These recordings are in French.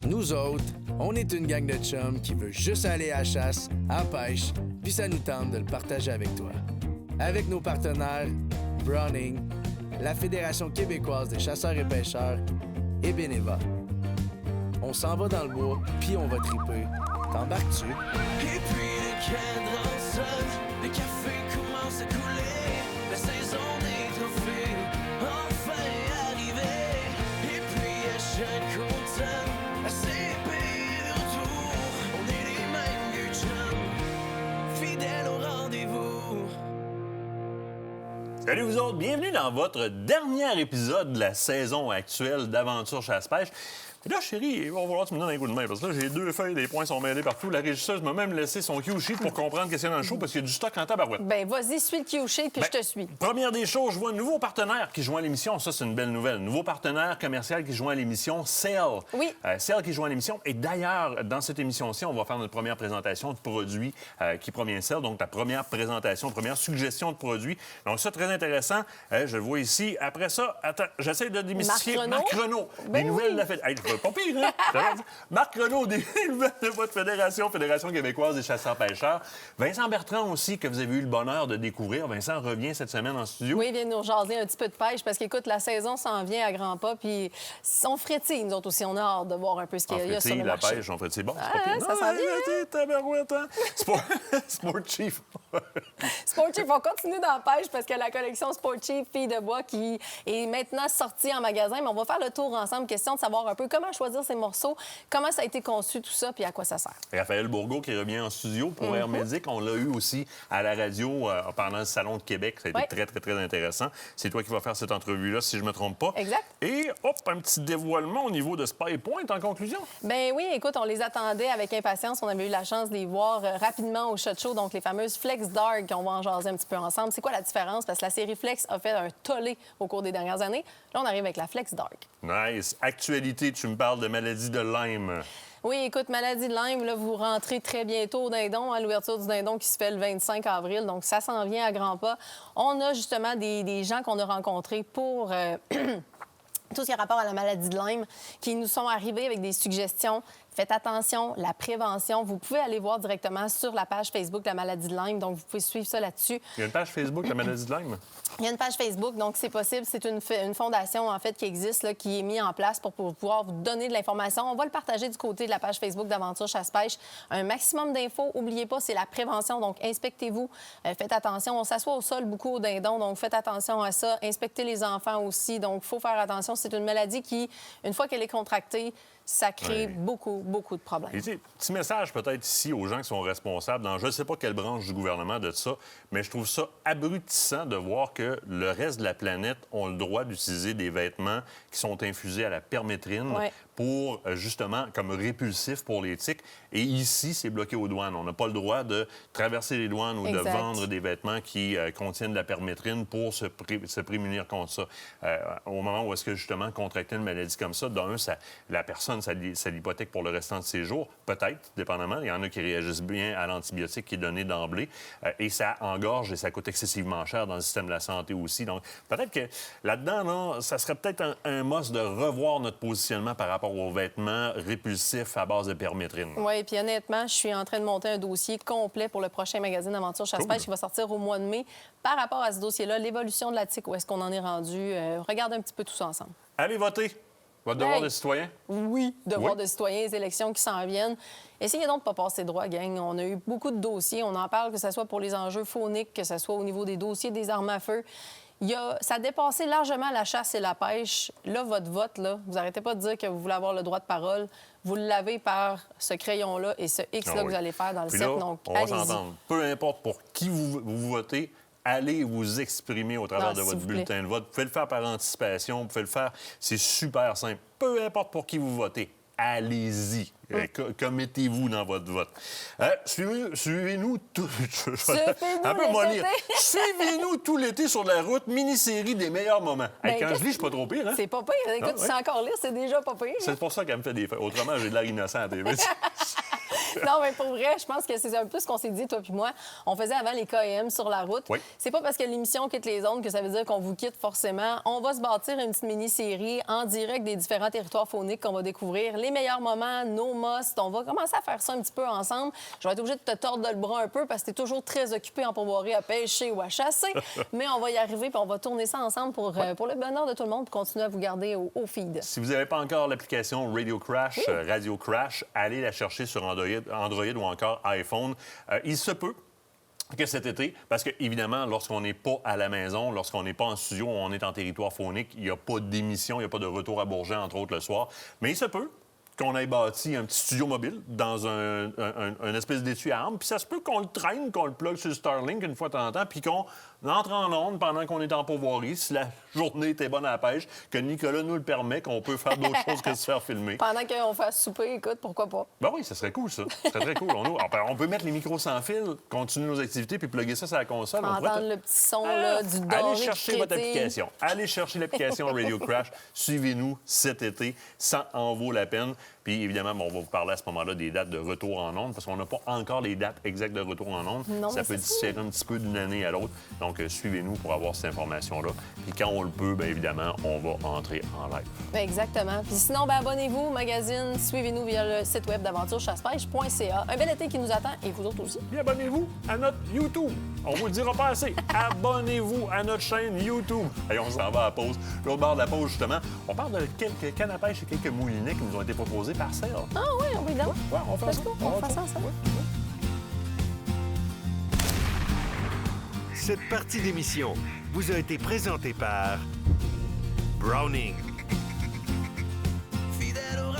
Nous autres, on est une gang de chums qui veut juste aller à la chasse, à la pêche, puis ça nous tente de le partager avec toi. Avec nos partenaires Browning, la Fédération québécoise des chasseurs et pêcheurs et Beneva. On s'en va dans le bois, puis on va triper. T'embarques-tu? Et puis le cadran sonne, le café commence à couler, la saison des trophées enfin arrivée. Et puis à chaque automne, à CP de retour, on est les mêmes vieux chums, fidèles au rendez-vous. Salut vous autres, bienvenue dans votre dernier épisode de la saison actuelle d'Aventure Chasse-Pêche. Et là, chérie, il va falloir que tu me donnes un coup de main, parce que là, j'ai 2 feuilles, les points sont mêlés partout. La régisseuse m'a même laissé son cue sheet pour comprendre qu'est-ce qu'il y a dans le show, parce qu'il y a du stock en tabarouette. Ben, vas-y, suis le cue sheet, puis je te suis. Première des choses, je vois un nouveau partenaire qui joint à l'émission. Ça, c'est une belle nouvelle. Nouveau partenaire commercial qui joint à l'émission, Cell. Oui. Cell qui joint à l'émission. Et d'ailleurs, dans cette émission-ci, on va faire notre première présentation de produits qui provient de Cell. Donc, la première présentation, première suggestion de produits. Donc, ça, très intéressant. Je le vois ici. Après ça, attends, j'essaie de démystifier. Marc Renaud. Ben des nouvelles oui. de la fête. Hey, pas pire, hein? Marc Renaud, des nouvelles de votre Fédération québécoise des chasseurs-pêcheurs. Vincent Bertrand aussi, que vous avez eu le bonheur de découvrir. Vincent revient cette semaine en studio. Oui, il vient nous jaser un petit peu de pêche, parce qu'écoute, la saison s'en vient à grands pas, puis on frétille, nous autres aussi. On a hâte de voir un peu ce qu'il y a sur le la marché. pêche, on fait bon. Ça s'en vient, Tabarouette, hein? Sport Chief. Sport Chief, on continue dans la pêche, parce que la collection Sport Chief Filles de bois qui est maintenant sortie en magasin, mais on va faire le tour ensemble, question de savoir un peu comment choisir ces morceaux, comment ça a été conçu, tout ça, puis à quoi ça sert. Raphaël Bourgault qui revient en studio pour Air Médic. On l'a eu aussi à la radio pendant le Salon de Québec. Ça a été très, très, très intéressant. C'est toi qui vas faire cette entrevue-là, si je ne me trompe pas. Exact. Et, hop, un petit dévoilement au niveau de Spy Point en conclusion. Ben oui, écoute, on les attendait avec impatience. On avait eu la chance de les voir rapidement au SHOT Show, donc les fameuses Flex Dark, on va en jaser un petit peu ensemble. C'est quoi la différence? Parce que la série Flex a fait un tollé au cours des dernières années. Là, on arrive avec la Flex Dark. Nice. Actualité, tu me parles de maladie de Lyme. Oui, écoute, maladie de Lyme, là, vous rentrez très bientôt au dindon, à l'ouverture du dindon qui se fait le 25 avril, donc ça s'en vient à grands pas. On a justement des gens qu'on a rencontrés pour tout ce qui a rapport à la maladie de Lyme, qui nous sont arrivés avec des suggestions. Faites attention, la prévention. Vous pouvez aller voir directement sur la page Facebook de la maladie de Lyme, donc vous pouvez suivre ça là-dessus. Il y a une page Facebook de la maladie de Lyme? Il y a une page Facebook, donc c'est possible. C'est une fondation, en fait, qui existe, là, qui est mise en place pour pouvoir vous donner de l'information. On va le partager du côté de la page Facebook d'Aventure Chasse-Pêche. Un maximum d'infos. N'oubliez pas, c'est la prévention, donc inspectez-vous. Faites attention. On s'assoit au sol beaucoup au dindon, donc faites attention à ça. Inspectez les enfants aussi, donc il faut faire attention. C'est une maladie qui, une fois qu'elle est contractée, ça crée beaucoup de problèmes. Et tu sais, petit message peut-être ici aux gens qui sont responsables dans je ne sais pas quelle branche du gouvernement de ça, mais je trouve ça abrutissant de voir que le reste de la planète ont le droit d'utiliser des vêtements qui sont infusés à la permétrine pour, justement, comme répulsif pour les tiques. Et ici, c'est bloqué aux douanes. On n'a pas le droit de traverser les douanes ou de vendre des vêtements qui contiennent de la permétrine pour se prémunir contre ça. Au moment où est-ce que, justement, contracter une maladie comme ça, d'un, la personne, ça l'hypothèque pour le restant de ses jours, peut-être, dépendamment. Il y en a qui réagissent bien à l'antibiotique qui est donné d'emblée. Et ça engorge et ça coûte excessivement cher dans le système de la santé aussi. Donc, peut-être que là-dedans, là, ça serait peut-être un must de revoir notre positionnement par rapport aux vêtements répulsifs à base de permétrine. Oui, puis honnêtement, je suis en train de monter un dossier complet pour le prochain magazine Aventure Chasse-Pêche qui va sortir au mois de mai. Par rapport à ce dossier-là, l'évolution de la tique, où est-ce qu'on en est rendu? Regardez un petit peu tout ça ensemble. Allez voter! Votre devoir de citoyen? Oui, devoir de citoyen, les élections qui s'en viennent. Essayez donc de ne pas passer droit, gang. On a eu beaucoup de dossiers. On en parle, que ce soit pour les enjeux fauniques, que ce soit au niveau des dossiers des armes à feu. Ça a dépassé largement la chasse et la pêche. Là, votre vote, là, vous n'arrêtez pas de dire que vous voulez avoir le droit de parole. Vous l'avez par ce crayon-là et ce X-là que vous allez faire dans le cercle. Donc, on va s'entendre. Peu importe pour qui vous votez, allez vous exprimer au travers de votre bulletin de vote. Vous pouvez le faire par anticipation, vous pouvez le faire. C'est super simple. Peu importe pour qui vous votez, allez-y. Commettez-vous dans votre vote. Suivez-nous tout... Un peu mollir. Suivez-nous tout l'été sur la route, mini-série des meilleurs moments. Ben, quand je lis, je suis pas trop pire, hein? C'est pas pire. Écoute, tu sais encore lire, c'est déjà pas pire. C'est pour ça qu'elle me fait des feux. Autrement, j'ai de l'air innocent à TV. Non, mais pour vrai, je pense que c'est un peu ce qu'on s'est dit, toi puis moi. On faisait avant les KM sur la route. Oui. C'est pas parce que l'émission quitte les ondes que ça veut dire qu'on vous quitte forcément. On va se bâtir une petite mini-série en direct des différents territoires fauniques qu'on va découvrir. Les meilleurs moments, nos musts. On va commencer à faire ça un petit peu ensemble. Je vais être obligée de te tordre le bras un peu parce que t'es toujours très occupé en pourvoirie à pêcher ou à chasser. Mais on va y arriver puis on va tourner ça ensemble pour le bonheur de tout le monde pour continuer à vous garder au feed. Si vous n'avez pas encore l'application Radio Crash, Radio Crash, allez la chercher sur Android ou encore iPhone. Il se peut que cet été, parce que évidemment, lorsqu'on n'est pas à la maison, lorsqu'on n'est pas en studio, on est en territoire faunique, il n'y a pas d'émission, il n'y a pas de retour à Bourget, entre autres, le soir. Mais il se peut qu'on ait bâti un petit studio mobile dans un espèce d'étui à armes, puis ça se peut qu'on le traîne, qu'on le plug sur le Starlink une fois de temps en temps, puis qu'on entre en onde pendant qu'on est en pourvoirie, si la journée était bonne à la pêche, que Nicolas nous le permet, qu'on peut faire d'autres choses que se faire filmer. Pendant qu'on fasse souper, écoute, pourquoi pas? Ben oui, ça serait cool, ça. Ça serait très cool. On peut mettre les micros sans fil, continuer nos activités, puis plugger ça sur la console. Entendre le petit son là, du doré. Allez chercher votre application. Allez chercher l'application Radio Crash. Suivez-nous cet été. Ça en vaut la peine. Puis évidemment, on va vous parler à ce moment-là des dates de retour en ondes, parce qu'on n'a pas encore les dates exactes de retour en ondes. Non, ça peut différer un petit peu d'une année à l'autre. Donc, suivez-nous pour avoir cette information-là. Puis quand on le peut, bien évidemment, on va entrer en live. Exactement. Puis sinon, ben, abonnez-vous au magazine, suivez-nous via le site web d'aventurechassepêche.ca. Un bel été qui nous attend, et vous autres aussi. Puis abonnez-vous à notre YouTube. On vous le dira pas assez. Abonnez-vous à notre chaîne YouTube. Et on s'en va à la pause. L'autre bord de la pause, justement, on parle de quelques cannes à pêche et quelques moulinets qui nous ont été proposés par Serre. Ah oui, évidemment. Ouais, on fait ça. On fait ça. Cette partie d'émission vous a été présentée par Browning. Fidèle au rendez-vous.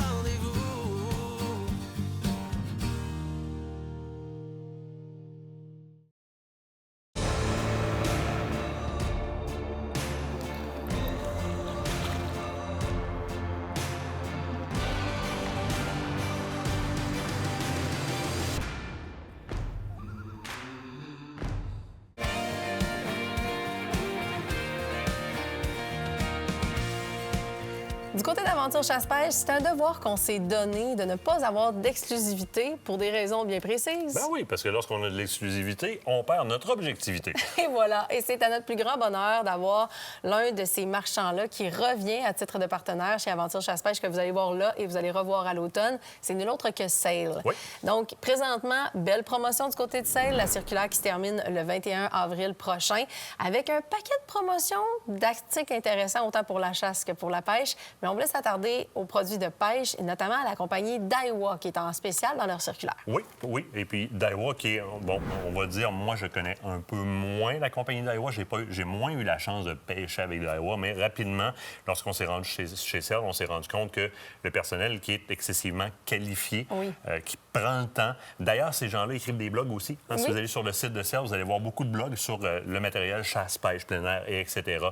Du côté d'Aventure Chasse-Pêche, c'est un devoir qu'on s'est donné de ne pas avoir d'exclusivité pour des raisons bien précises. Ben oui, parce que lorsqu'on a de l'exclusivité, on perd notre objectivité. Et voilà. Et c'est à notre plus grand bonheur d'avoir l'un de ces marchands-là qui revient à titre de partenaire chez Aventure Chasse-Pêche que vous allez voir là et vous allez revoir à l'automne. C'est nul autre que Sail. Oui. Donc, présentement, belle promotion du côté de Sail, la circulaire qui se termine le 21 avril prochain avec un paquet de promotions d'articles intéressants autant pour la chasse que pour la pêche. Mais on voulait s'attarder aux produits de pêche et notamment à la compagnie Daiwa qui est en spécial dans leur circulaire. Oui, oui. Et puis Daiwa qui est, bon, on va dire, moi, je connais un peu moins la compagnie Daiwa. J'ai moins eu la chance de pêcher avec Daiwa, mais rapidement, lorsqu'on s'est rendu chez CERL, on s'est rendu compte que le personnel qui est excessivement qualifié, Oui. qui prend le temps. D'ailleurs, ces gens-là écrivent des blogs aussi. Hein, Si Oui. vous allez sur le site de CERL, vous allez voir beaucoup de blogs sur le matériel chasse, pêche, plein air, et etc.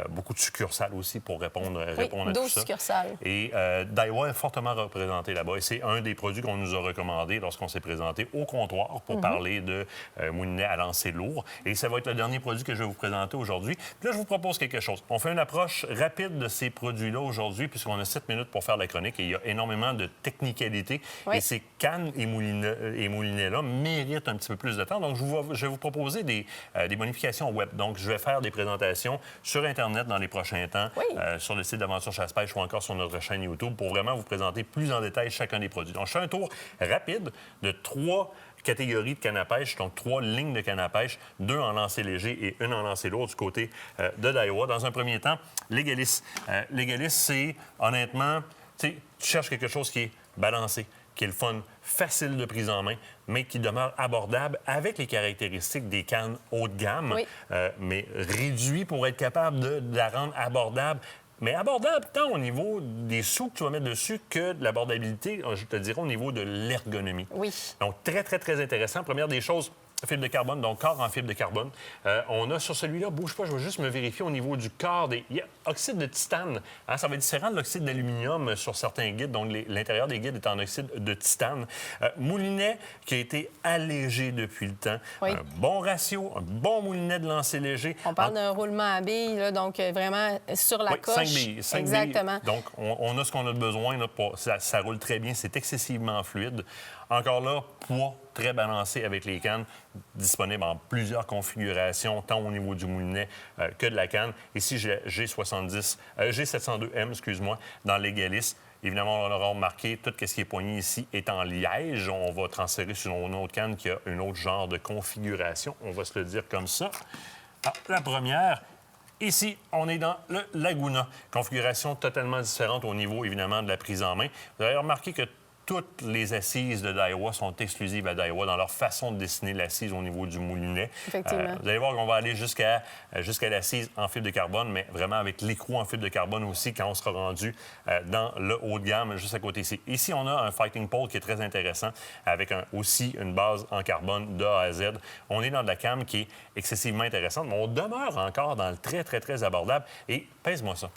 Beaucoup de succursales aussi pour répondre à 12 tout ça. succursales. Et Daiwa est fortement représenté là-bas. Et c'est un des produits qu'on nous a recommandé lorsqu'on s'est présenté au comptoir pour parler de moulinet à lancer lourd. Et ça va être le dernier produit que je vais vous présenter aujourd'hui. Puis là, je vous propose quelque chose. On fait une approche rapide de ces produits-là aujourd'hui, puisqu'on a 7 minutes pour faire la chronique et il y a énormément de technicalité. Oui. Et ces cannes et moulinets-là méritent un petit peu plus de temps. Donc, je vais vous proposer des bonifications web. Donc, je vais faire des présentations sur Internet dans les prochains temps, Oui. sur le site d'Aventure Chasse-Pêche ou encore sur notre chaîne YouTube pour vraiment vous présenter plus en détail chacun des produits. Donc, je fais un tour rapide de 3 catégories de canne à pêche, donc 3 lignes de canne à pêche, 2 en lancer léger et 1 en lancer lourd du côté de Daiwa. Dans un premier temps, Legalis. Legalis, c'est honnêtement, tu cherches quelque chose qui est balancé, qui est le fun, facile de prise en main, mais qui demeure abordable avec les caractéristiques des cannes haut de gamme, Oui. mais réduit pour être capable de la rendre abordable. Mais abordable tant au niveau des sous que tu vas mettre dessus que de l'abordabilité, je te dirais, au niveau de l'ergonomie. Oui. Donc, très, très, très intéressant. Première des choses, fibre de carbone, donc corps en fibre de carbone. On a sur celui-là, bouge pas, je vais juste me vérifier au niveau du corps des... Il y a oxyde de titane. Hein, ça va être différent de l'oxyde d'aluminium sur certains guides. Donc, l'intérieur des guides est en oxyde de titane. Moulinet qui a été allégé depuis le temps. Oui. Un bon ratio, un bon moulinet de lancer léger. On parle d'un roulement à billes, là, donc vraiment sur la coche. 5 billes. 5 Exactement. billes. Donc, on a ce qu'on a besoin. Là, ça roule très bien. C'est excessivement fluide. Encore là, poids très balancé avec les cannes, disponibles en plusieurs configurations, tant au niveau du moulinet que de la canne. Ici, j'ai G702M, excuse-moi, dans l'Égalis. Évidemment, on aura remarqué, tout ce qui est poigné ici est en liège. On va transférer sur une autre canne qui a un autre genre de configuration. On va se le dire comme ça. Alors, la première... Ici, on est dans le Laguna. Configuration totalement différente au niveau, évidemment, de la prise en main. Vous avez remarqué que toutes les assises de Daiwa sont exclusives à Daiwa dans leur façon de dessiner l'assise au niveau du moulinet. Effectivement. Vous allez voir qu'on va aller jusqu'à l'assise en fibre de carbone, mais vraiment avec l'écrou en fibre de carbone aussi quand on sera rendu dans le haut de gamme, juste à côté ici. Ici, on a un Fighting Pole qui est très intéressant, avec aussi une base en carbone de A à Z. On est dans de la cam qui est excessivement intéressante, mais on demeure encore dans le très, très, très abordable. Et pèse-moi ça.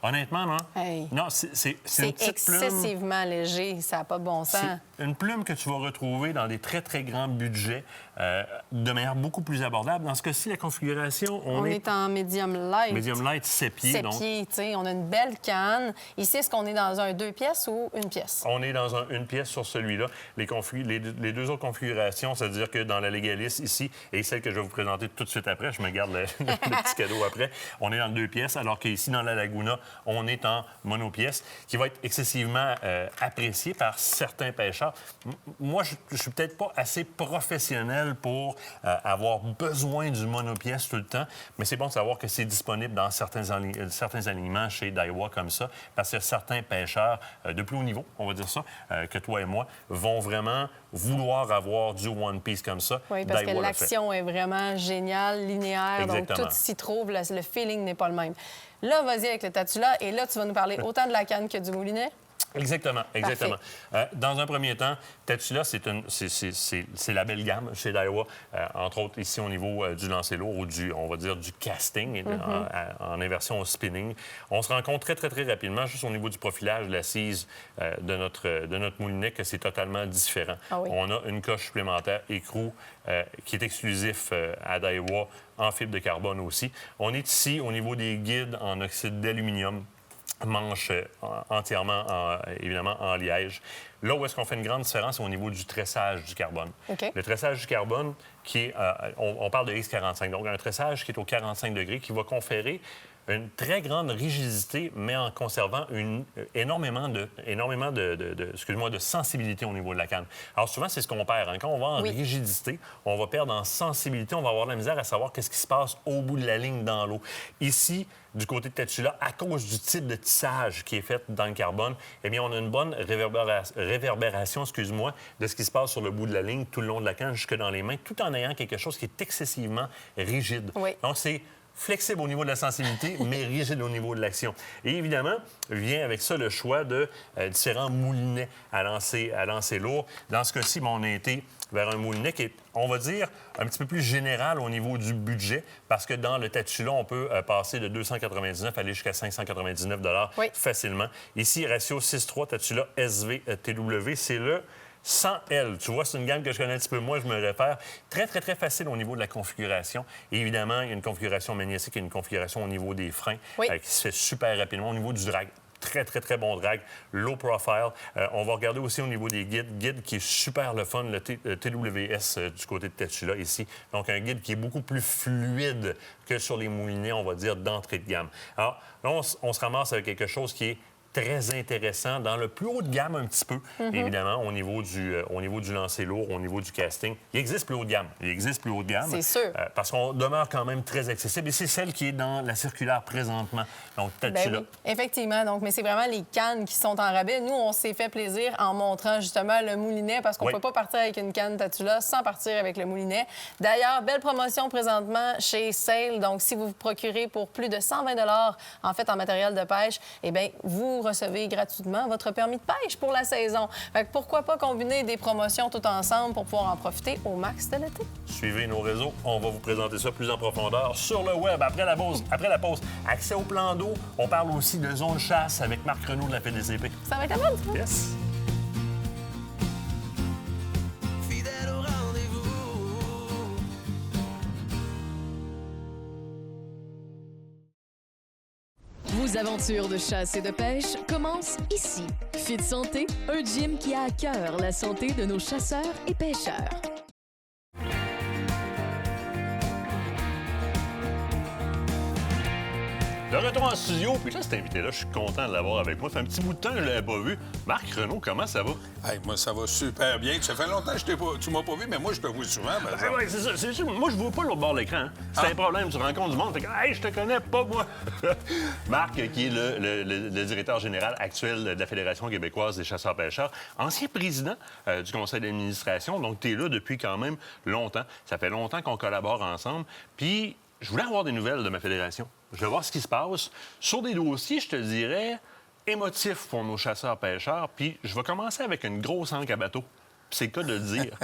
Honnêtement, non? Hey. Non, c'est une petite excessivement léger. Ça n'a pas de bon sens. C'est une plume que tu vas retrouver dans des très, très grands budgets de manière beaucoup plus abordable. Dans ce cas-ci, la configuration, on est en medium light. Medium light, 7 pieds. 7 pieds, tu sais. On a une belle canne. Ici, est-ce qu'on est dans un 2 pièces ou une pièce? On est dans un 1 pièce sur celui-là. Les deux autres configurations, c'est-à-dire que dans la Legalis, ici, et celle que je vais vous présenter tout de suite après, je me garde le petit cadeau après, on est dans 2 pièces, alors qu'ici, dans la Laguna, on est en monopièce, qui va être excessivement apprécié par certains pêcheurs. Moi, je ne suis peut-être pas assez professionnel pour avoir besoin du monopièce tout le temps, mais c'est bon de savoir que c'est disponible dans certains aliments chez Daiwa comme ça, parce que certains pêcheurs de plus haut niveau, on va dire ça, que toi et moi, vont vraiment vouloir avoir du One Piece comme ça. Oui, parce Daiwa que l'action est vraiment géniale, linéaire, Exactement. donc tout s'y trouve, le feeling n'est pas le même. Là, vas-y avec le Tatula, et là, tu vas nous parler autant de la canne que du moulinet. Exactement, exactement. Dans un premier temps, Tatula, c'est la belle gamme chez Daiwa, entre autres ici au niveau du lancer lourd ou on va dire du casting, en inversion au spinning. On se rend compte très, très, très rapidement, juste au niveau du profilage de l'assise de notre moulinet, que c'est totalement différent. Ah oui. On a une coche supplémentaire écrou qui est exclusif à Daiwa en fibre de carbone aussi. On est ici au niveau des guides en oxyde d'aluminium, manche entièrement, évidemment, en liège. Là où est-ce qu'on fait une grande différence, c'est au niveau du tressage du carbone. Okay. Le tressage du carbone, qui est, on parle de X45, donc un tressage qui est au 45 degrés, qui va conférer une très grande rigidité, mais en conservant énormément de sensibilité au niveau de la canne. Alors souvent, c'est ce qu'on perd. Hein? Quand on va en rigidité, on va perdre en sensibilité, on va avoir de la misère à savoir qu'est-ce qui se passe au bout de la ligne dans l'eau. Ici, du côté de Tatula, à cause du type de tissage qui est fait dans le carbone, eh bien, on a une bonne réverbération, de ce qui se passe sur le bout de la ligne, tout le long de la canne, jusque dans les mains, tout en ayant quelque chose qui est excessivement rigide. Oui. Donc, c'est flexible au niveau de la sensibilité, mais rigide au niveau de l'action. Et évidemment, vient avec ça le choix de différents moulinets à lancer lourd. Dans ce cas-ci, on a été vers un moulinet qui est, on va dire, un petit peu plus général au niveau du budget, parce que dans le Tatula, on peut passer de 299 aller jusqu'à 599 facilement. Ici, ratio 6.3 Tatula SV-TW, c'est le 100L. Tu vois, c'est une gamme que je connais un petit peu moins, je me réfère. Très, très, très facile au niveau de la configuration. Et évidemment, il y a une configuration magnétique et une configuration au niveau des freins qui se fait super rapidement. Au niveau du drag, très, très, très bon drag. Low profile. On va regarder aussi au niveau des guides. Guide qui est super le fun, le TWS du côté de Tatula ici. Donc, un guide qui est beaucoup plus fluide que sur les moulinets, on va dire, d'entrée de gamme. Alors, là, on se ramasse avec quelque chose qui est très intéressant dans le plus haut de gamme un petit peu, évidemment, au niveau du lancer lourd, au niveau du casting. Il existe plus haut de gamme. C'est sûr. Parce qu'on demeure quand même très accessible. Et c'est celle qui est dans la circulaire présentement. Donc, Tatula. Oui, effectivement. Donc, mais c'est vraiment les cannes qui sont en rabais. Nous, on s'est fait plaisir en montrant justement le moulinet parce qu'on ne peut pas partir avec une canne Tatula sans partir avec le moulinet. D'ailleurs, belle promotion présentement chez Sail. Donc, si vous vous procurez pour plus de 120 en fait, en matériel de pêche, eh bien, vous recevez gratuitement votre permis de pêche pour la saison. Fait que pourquoi pas combiner des promotions tout ensemble pour pouvoir en profiter au max de l'été? Suivez nos réseaux, on va vous présenter ça plus en profondeur sur le web après la pause. Accès au plan d'eau, on parle aussi de zone chasse avec Marc Renaud de la FDCP. Ça va être la bonne, ça? Yes! Fidèle au rendez-vous. Vos aventures de chasse et de pêche commencent ici. Fit Santé, un gym qui a à cœur la santé de nos chasseurs et pêcheurs. De retour en studio, puis là, cet invité-là, je suis content de l'avoir avec moi. Ça fait un petit bout de temps que je ne l'avais pas vu. Marc Renaud, comment ça va? Hey, moi, ça va super bien. Ça fait longtemps que tu m'as pas vu, mais moi, je te vois souvent. par exemple. Oui, c'est ça. C'est sûr. Moi, je ne vois pas l'autre bord de l'écran. Hein. C'est un problème. Tu rencontres du monde. Tu dis, hey, je te connais pas, moi. Marc, qui est le directeur général actuel de la Fédération québécoise des chasseurs-pêcheurs, ancien président du conseil d'administration. Donc, tu es là depuis quand même longtemps. Ça fait longtemps qu'on collabore ensemble. Puis, je voulais avoir des nouvelles de ma fédération. Je veux voir ce qui se passe sur des dossiers, je te dirais, émotifs pour nos chasseurs-pêcheurs. Puis je vais commencer avec une grosse ancre à bateau. Puis c'est le cas de le dire.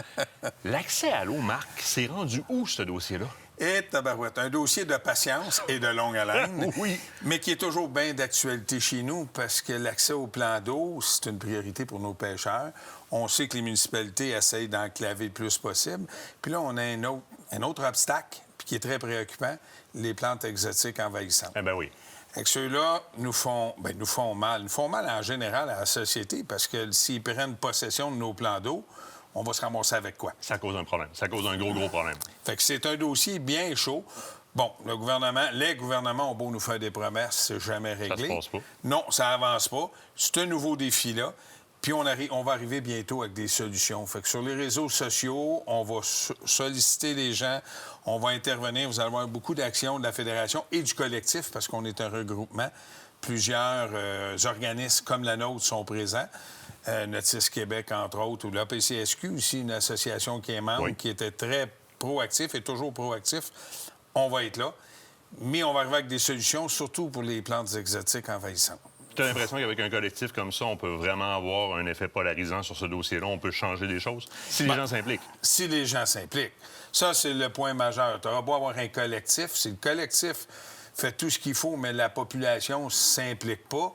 L'accès à l'eau, Marc, c'est rendu où, ce dossier-là? Et tabarouette, un dossier de patience et de longue haleine, Oui. mais qui est toujours bien d'actualité chez nous parce que l'accès au plan d'eau, c'est une priorité pour nos pêcheurs. On sait que les municipalités essayent d'enclaver le plus possible. Puis là, on a un autre obstacle puis qui est très préoccupant, les plantes exotiques envahissantes. Eh bien oui. Fait que ceux-là nous font mal. Nous font mal en général à la société parce que s'ils prennent possession de nos plans d'eau, on va se ramasser avec quoi? Ça cause un problème. Ça cause un gros problème. Fait que c'est un dossier bien chaud. Bon, les gouvernements ont beau nous faire des promesses, c'est jamais réglé. Ça se passe pas. Non, ça avance pas. C'est un nouveau défi là. Puis on va arriver bientôt avec des solutions. Fait que sur les réseaux sociaux, on va solliciter les gens, on va intervenir. Vous allez avoir beaucoup d'actions de la Fédération et du collectif parce qu'on est un regroupement. Plusieurs organismes comme la nôtre sont présents. Notice Québec, entre autres, ou l'APCSQ aussi, une association qui est membre, Oui. qui était très proactif et toujours proactif. On va être là. Mais on va arriver avec des solutions, surtout pour les plantes exotiques envahissantes. Tu as l'impression qu'avec un collectif comme ça, on peut vraiment avoir un effet polarisant sur ce dossier-là. On peut changer des choses si les gens s'impliquent. Si les gens s'impliquent. Ça, c'est le point majeur. Tu auras beau avoir un collectif. Si le collectif fait tout ce qu'il faut, mais la population ne s'implique pas,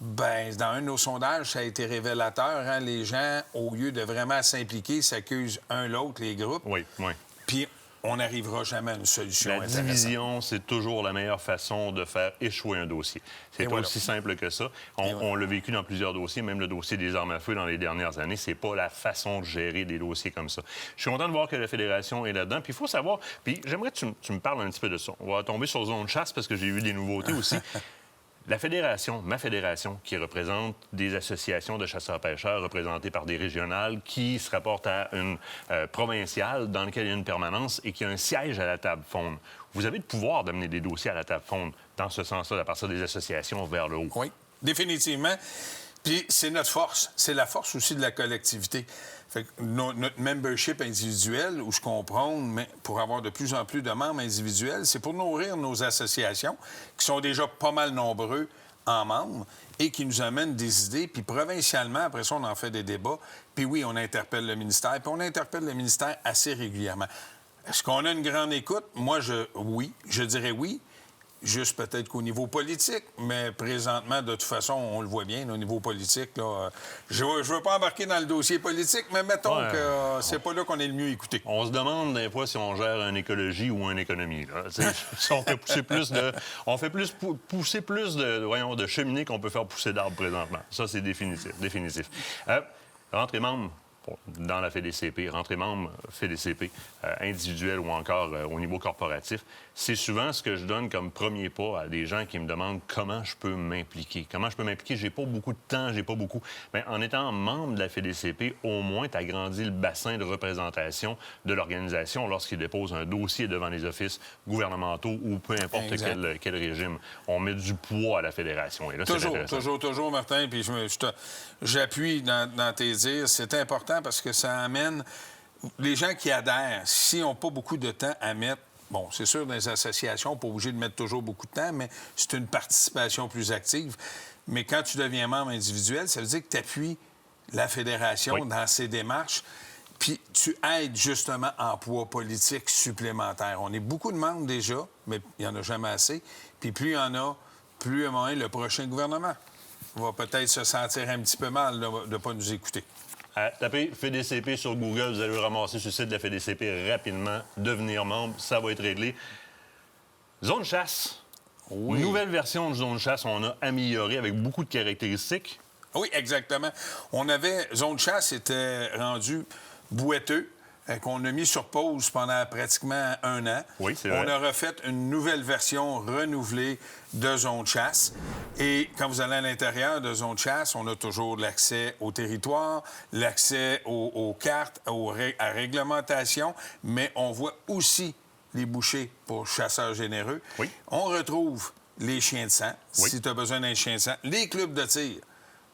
bien, dans un de nos sondages, ça a été révélateur. Hein? Les gens, au lieu de vraiment s'impliquer, s'accusent un l'autre, les groupes. Oui. Puis on n'arrivera jamais à une solution La intéressante. division, c'est toujours la meilleure façon de faire échouer un dossier. C'est pas voilà. aussi simple que ça. On l'a vécu dans plusieurs dossiers, même le dossier des armes à feu dans les dernières années. C'est pas la façon de gérer des dossiers comme ça. Je suis content de voir que la Fédération est là-dedans. Puis il faut savoir... Puis j'aimerais que tu me parles un petit peu de ça. On va tomber sur zone chasse parce que j'ai eu des nouveautés aussi. La Fédération, ma fédération, qui représente des associations de chasseurs-pêcheurs représentées par des régionales qui se rapportent à une provinciale dans laquelle il y a une permanence et qui a un siège à la table fonde. Vous avez le pouvoir d'amener des dossiers à la table fonde dans ce sens-là, à partir des associations vers le haut. Oui, définitivement. Puis c'est notre force. C'est la force aussi de la collectivité. Fait que notre membership individuel, où je comprends, mais pour avoir de plus en plus de membres individuels, c'est pour nourrir nos associations, qui sont déjà pas mal nombreux en membres, et qui nous amènent des idées. Puis provincialement, après ça, on en fait des débats. Puis oui, on interpelle le ministère. Puis on interpelle le ministère assez régulièrement. Est-ce qu'on a une grande écoute? Moi, je dirais oui. Juste peut-être qu'au niveau politique, mais présentement, de toute façon, on le voit bien, au niveau politique, là, je veux pas embarquer dans le dossier politique, mais mettons que c'est pas là qu'on est le mieux écouté. On se demande des fois si on gère une écologie ou une économie. Là. Si on fait pousser plus de... On fait pousser plus de cheminées qu'on peut faire pousser d'arbres présentement. Ça, c'est définitif. Rentrez membre dans la FDCP, rentrer membre FDCP, individuel ou encore au niveau corporatif, c'est souvent ce que je donne comme premier pas à des gens qui me demandent comment je peux m'impliquer. Comment je peux m'impliquer? J'ai pas beaucoup de temps, j'ai pas beaucoup. Bien, en étant membre de la FDCP, au moins, tu agrandis le bassin de représentation de l'organisation lorsqu'il dépose un dossier devant les offices gouvernementaux ou peu importe quel régime. On met du poids à la fédération. Et là, Toujours, Martin, puis j'appuie dans tes dires. C'est important parce que ça amène les gens qui adhèrent, s'ils n'ont pas beaucoup de temps à mettre. Bon, c'est sûr, dans les associations, on n'est pas obligé de mettre toujours beaucoup de temps, mais c'est une participation plus active. Mais quand tu deviens membre individuel, ça veut dire que tu appuies la fédération dans ses démarches, puis tu aides justement en poids politique supplémentaire. On est beaucoup de membres déjà, mais il n'y en a jamais assez. Puis plus il y en a, plus à un moment, le prochain gouvernement va peut-être se sentir un petit peu mal de ne pas nous écouter. Tapez FDCP sur Google, vous allez le ramasser sur le site de la FDCP rapidement, devenir membre, ça va être réglé. Zone chasse. Oui. Nouvelle version de zone chasse, on a amélioré avec beaucoup de caractéristiques. Oui, exactement. Zone chasse était rendu boiteux, qu'on a mis sur pause pendant pratiquement 1 an. Oui, c'est vrai. On a refait une nouvelle version renouvelée de Zone chasse. Et quand vous allez à l'intérieur de Zone chasse, on a toujours l'accès au territoire, l'accès aux cartes, à réglementation, mais on voit aussi les bouchées pour chasseurs généreux. Oui. On retrouve les chiens de sang, Oui. si tu as besoin d'un chien de sang, les clubs de tir.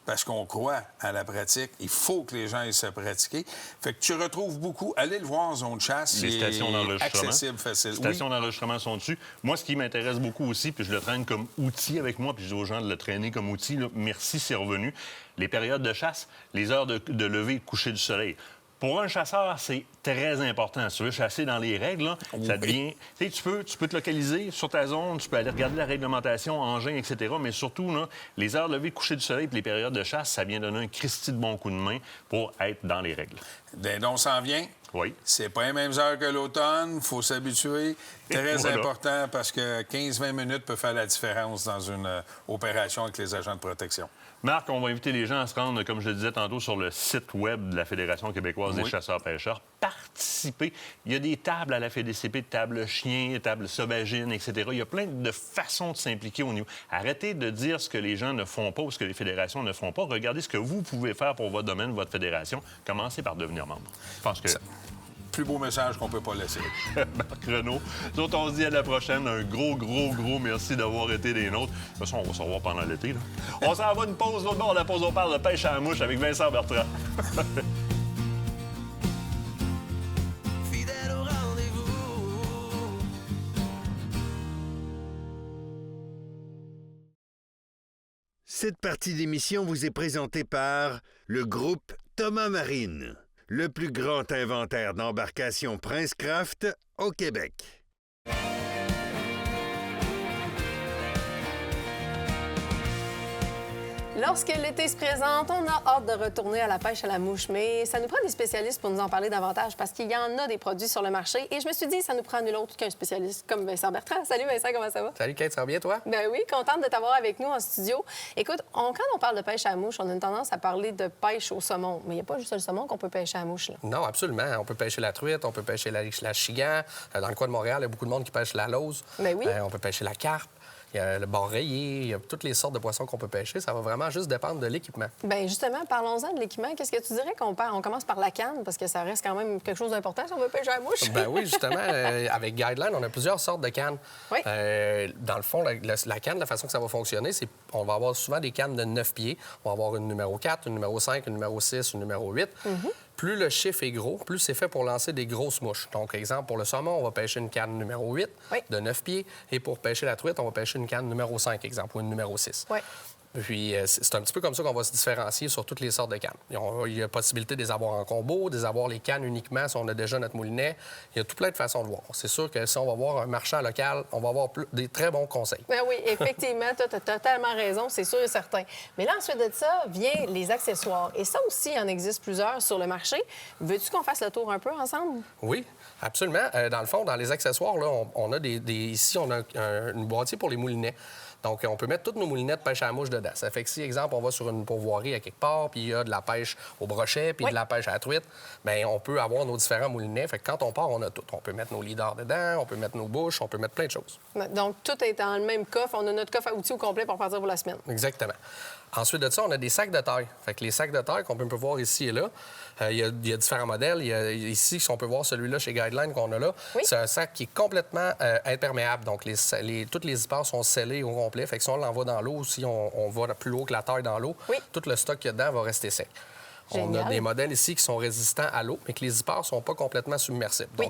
Parce qu'on croit à la pratique. Il faut que les gens aillent se pratiquer. Fait que tu retrouves beaucoup. Allez le voir en zone chasse. Les stations d'enregistrement. Accessible, facile. Les stations d'enregistrement sont dessus. Moi, ce qui m'intéresse beaucoup aussi, puis je le traîne comme outil avec moi, puis je dis aux gens de le traîner comme outil, là, merci, c'est revenu. Les périodes de chasse, les heures de lever et de coucher du soleil. Pour un chasseur, c'est très important. Si tu veux chasser dans les règles, là, ça devient... Tu sais, tu peux te localiser sur ta zone, tu peux aller regarder la réglementation, engins, etc. Mais surtout, là, les heures levées, coucher du soleil et les périodes de chasse, ça vient donner un Christy de bon coup de main pour être dans les règles. Dindon s'en vient. Oui. C'est pas les mêmes heures que l'automne. Il faut s'habituer. Très voilà. important parce que 15-20 minutes peut faire la différence dans une opération avec les agents de protection. Marc, on va inviter les gens à se rendre, comme je le disais tantôt, sur le site web de la Fédération québécoise des chasseurs-pêcheurs. Participer. Il y a des tables à la FDCP, de tables chiens, tables sauvagines, etc. Il y a plein de façons de s'impliquer au niveau. Arrêtez de dire ce que les gens ne font pas ou ce que les fédérations ne font pas. Regardez ce que vous pouvez faire pour votre domaine, votre fédération. Commencez par devenir membre. Je pense que... Plus beau message qu'on peut pas laisser. Marc Renaud. Nous autres, on se dit à la prochaine. Un gros merci d'avoir été des nôtres. De toute façon, on va se revoir pendant l'été. Là. On s'en va une pause. L'autre bord de la pause, on parle de pêche à la mouche avec Vincent Bertrand. Fidèle au rendez-vous. Cette partie d'émission vous est présentée par le groupe Thomas Marine, le plus grand inventaire d'embarcations Princecraft au Québec. Lorsque l'été se présente, on a hâte de retourner à la pêche à la mouche, mais ça nous prend des spécialistes pour nous en parler davantage parce qu'il y en a des produits sur le marché et je me suis dit, ça nous prend nul autre qu'un spécialiste comme Vincent Bertrand. Salut Vincent, comment ça va? Salut Kate, ça va bien toi? Ben oui, contente de t'avoir avec nous en studio. Écoute, quand on parle de pêche à la mouche, on a une tendance à parler de pêche au saumon, mais il n'y a pas juste le saumon qu'on peut pêcher à la mouche, là. Non, absolument. On peut pêcher la truite, on peut pêcher la chigan. Dans le coin de Montréal, il y a beaucoup de monde qui pêche la lauze. Ben oui. On peut pêcher la carpe. Il y a le bar rayé, il y a toutes les sortes de poissons qu'on peut pêcher. Ça va vraiment juste dépendre de l'équipement. Bien, justement, parlons-en de l'équipement. Qu'est-ce que tu dirais qu'on commence par la canne, parce que ça reste quand même quelque chose d'important si on veut pêcher à la mouche? Ben oui, justement, avec Guideline, on a plusieurs sortes de cannes. Oui. Dans le fond, la canne, la façon que ça va fonctionner, c'est on va avoir souvent des cannes de 9 pieds. On va avoir une numéro 4, une numéro 5, une numéro 6, une numéro 8. Plus le chiffre est gros, plus c'est fait pour lancer des grosses mouches. Donc, exemple, pour le saumon, on va pêcher une canne numéro 8 de 9 pieds. Et pour pêcher la truite, on va pêcher une canne numéro 5, exemple, ou une numéro 6. Oui. Puis, c'est un petit peu comme ça qu'on va se différencier sur toutes les sortes de cannes. Il y a possibilité de les avoir en combo, de les avoir les cannes uniquement si on a déjà notre moulinet. Il y a tout plein de façons de voir. C'est sûr que si on va voir un marchand local, on va avoir des très bons conseils. Ben oui, effectivement, tu as totalement raison, c'est sûr et certain. Mais là, ensuite de ça, vient les accessoires. Et ça aussi, il en existe plusieurs sur le marché. Veux-tu qu'on fasse le tour un peu ensemble? Oui, absolument. Dans le fond, dans les accessoires, là, on a ici, on a une boîtier pour les moulinets. Donc, on peut mettre tous nos moulinets de pêche à la mouche dedans. Ça fait que si, exemple, on va sur une pourvoirie à quelque part, puis il y a de la pêche au brochet, puis de la pêche à la truite, bien, on peut avoir nos différents moulinets. Fait que quand on part, on a tout. On peut mettre nos leaders dedans, on peut mettre nos bouches, on peut mettre plein de choses. Donc, tout est dans le même coffre. On a notre coffre à outils au complet pour partir pour la semaine. Exactement. Ensuite de ça, on a des sacs de taille. Fait que les sacs de taille qu'on peut voir ici et là, il y a différents modèles. Ici, si on peut voir celui-là chez Guideline qu'on a là, c'est un sac qui est complètement imperméable. Donc, toutes les zippers sont scellés au complet. Fait que si on l'envoie dans l'eau, si on va plus haut que la taille dans l'eau, tout le stock qu'il y a dedans va rester sec. On a Génial. des modèles ici qui sont résistants à l'eau, mais que les zippers ne sont pas complètement submersibles. Oui.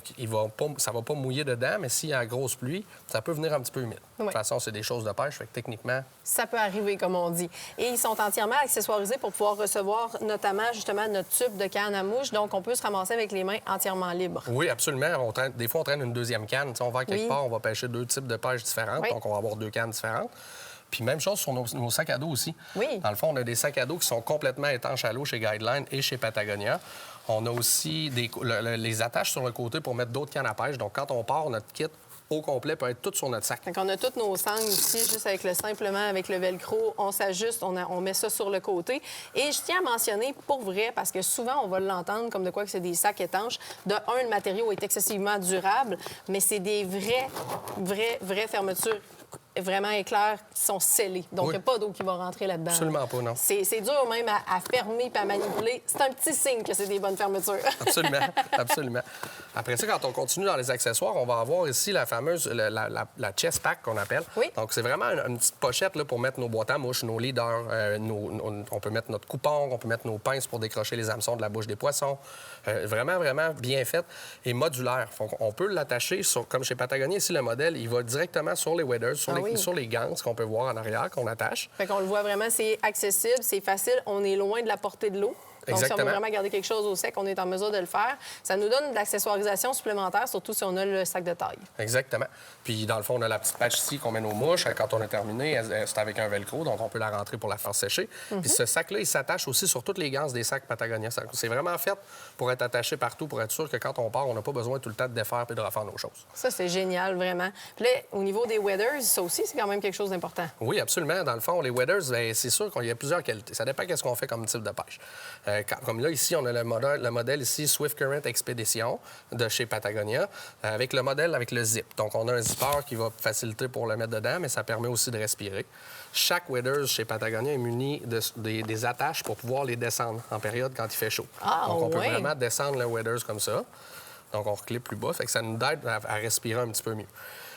Donc, ça ne va pas mouiller dedans, mais s'il y a la grosse pluie, ça peut venir un petit peu humide. De Oui. toute façon, c'est des choses de pêche, fait que techniquement, Ça peut arriver, comme on dit. Et ils sont entièrement accessoirisés pour pouvoir recevoir notamment, justement, notre tube de canne à mouche. Donc, on peut se ramasser avec les mains entièrement libres. oui, absolument. Des fois, on traîne une deuxième canne. Tu sais, on va à quelque Oui. part, on va pêcher 2 types de pêche différentes, Oui. donc on va avoir 2 cannes différentes. Puis même chose sur nos sacs à dos aussi. Oui. Dans le fond, on a des sacs à dos qui sont complètement étanches à l'eau chez Guideline et chez Patagonia. On a aussi les attaches sur le côté pour mettre d'autres cannes à pêche. Donc, quand on part, notre kit au complet peut être tout sur notre sac. Donc, on a toutes nos sangles ici, juste simplement avec le velcro. On s'ajuste, on met ça sur le côté. Et je tiens à mentionner, pour vrai, parce que souvent, on va l'entendre comme de quoi que c'est des sacs étanches. De un, le matériau est excessivement durable, mais c'est des vraies fermetures vraiment éclairs qui sont scellés. Donc, il Oui. n'y a pas d'eau qui va rentrer là-dedans. Absolument pas, non. C'est dur même à fermer et à manipuler. C'est un petit signe que c'est des bonnes fermetures. Absolument, absolument. Après ça, quand on continue dans les accessoires, on va avoir ici la fameuse la chest pack qu'on appelle. Oui. Donc, c'est vraiment une petite pochette là, pour mettre nos boîtes à mouches, nos leaders. On peut mettre notre coupon, on peut mettre nos pinces pour décrocher les hameçons de la bouche des poissons. Vraiment, vraiment bien faite et modulaire. On peut l'attacher, comme chez Patagonia, ici, le modèle, il va directement sur les waders, sur les gants qu'on peut voir en arrière, qu'on attache. Fait qu'on le voit vraiment, c'est accessible, c'est facile. On est loin de la portée de l'eau. Donc, si on veut Exactement. vraiment garder quelque chose au sec, on est en mesure de le faire. Ça nous donne de l'accessoirisation supplémentaire, surtout si on a le sac de taille. Exactement. Puis, dans le fond, on a la petite patch ici qu'on met nos mouches. Quand on a terminé, c'est avec un velcro, donc on peut la rentrer pour la faire sécher. Puis ce sac-là, il s'attache aussi sur toutes les ganses des sacs Patagonia. C'est vraiment fait pour être attaché partout, pour être sûr que quand on part, on n'a pas besoin tout le temps de défaire et de refaire nos choses. Ça, c'est génial, vraiment. Puis là, au niveau des waders, ça aussi, c'est quand même quelque chose d'important. Oui, absolument. Dans le fond, les waders, bien, c'est sûr qu'il y a plusieurs qualités. Ça dépend de ce qu'on fait comme type de pêche. Comme là, ici, on a le modèle ici, Swift Current Expedition de chez Patagonia, avec le modèle avec le zip. Donc, on a un zipper qui va faciliter pour le mettre dedans, mais ça permet aussi de respirer. Chaque waders chez Patagonia est muni des attaches pour pouvoir les descendre en période quand il fait chaud. Ah, Donc, on peut ouais. vraiment descendre le waders comme ça. Donc, on reclipe plus bas, fait que ça nous aide à respirer un petit peu mieux.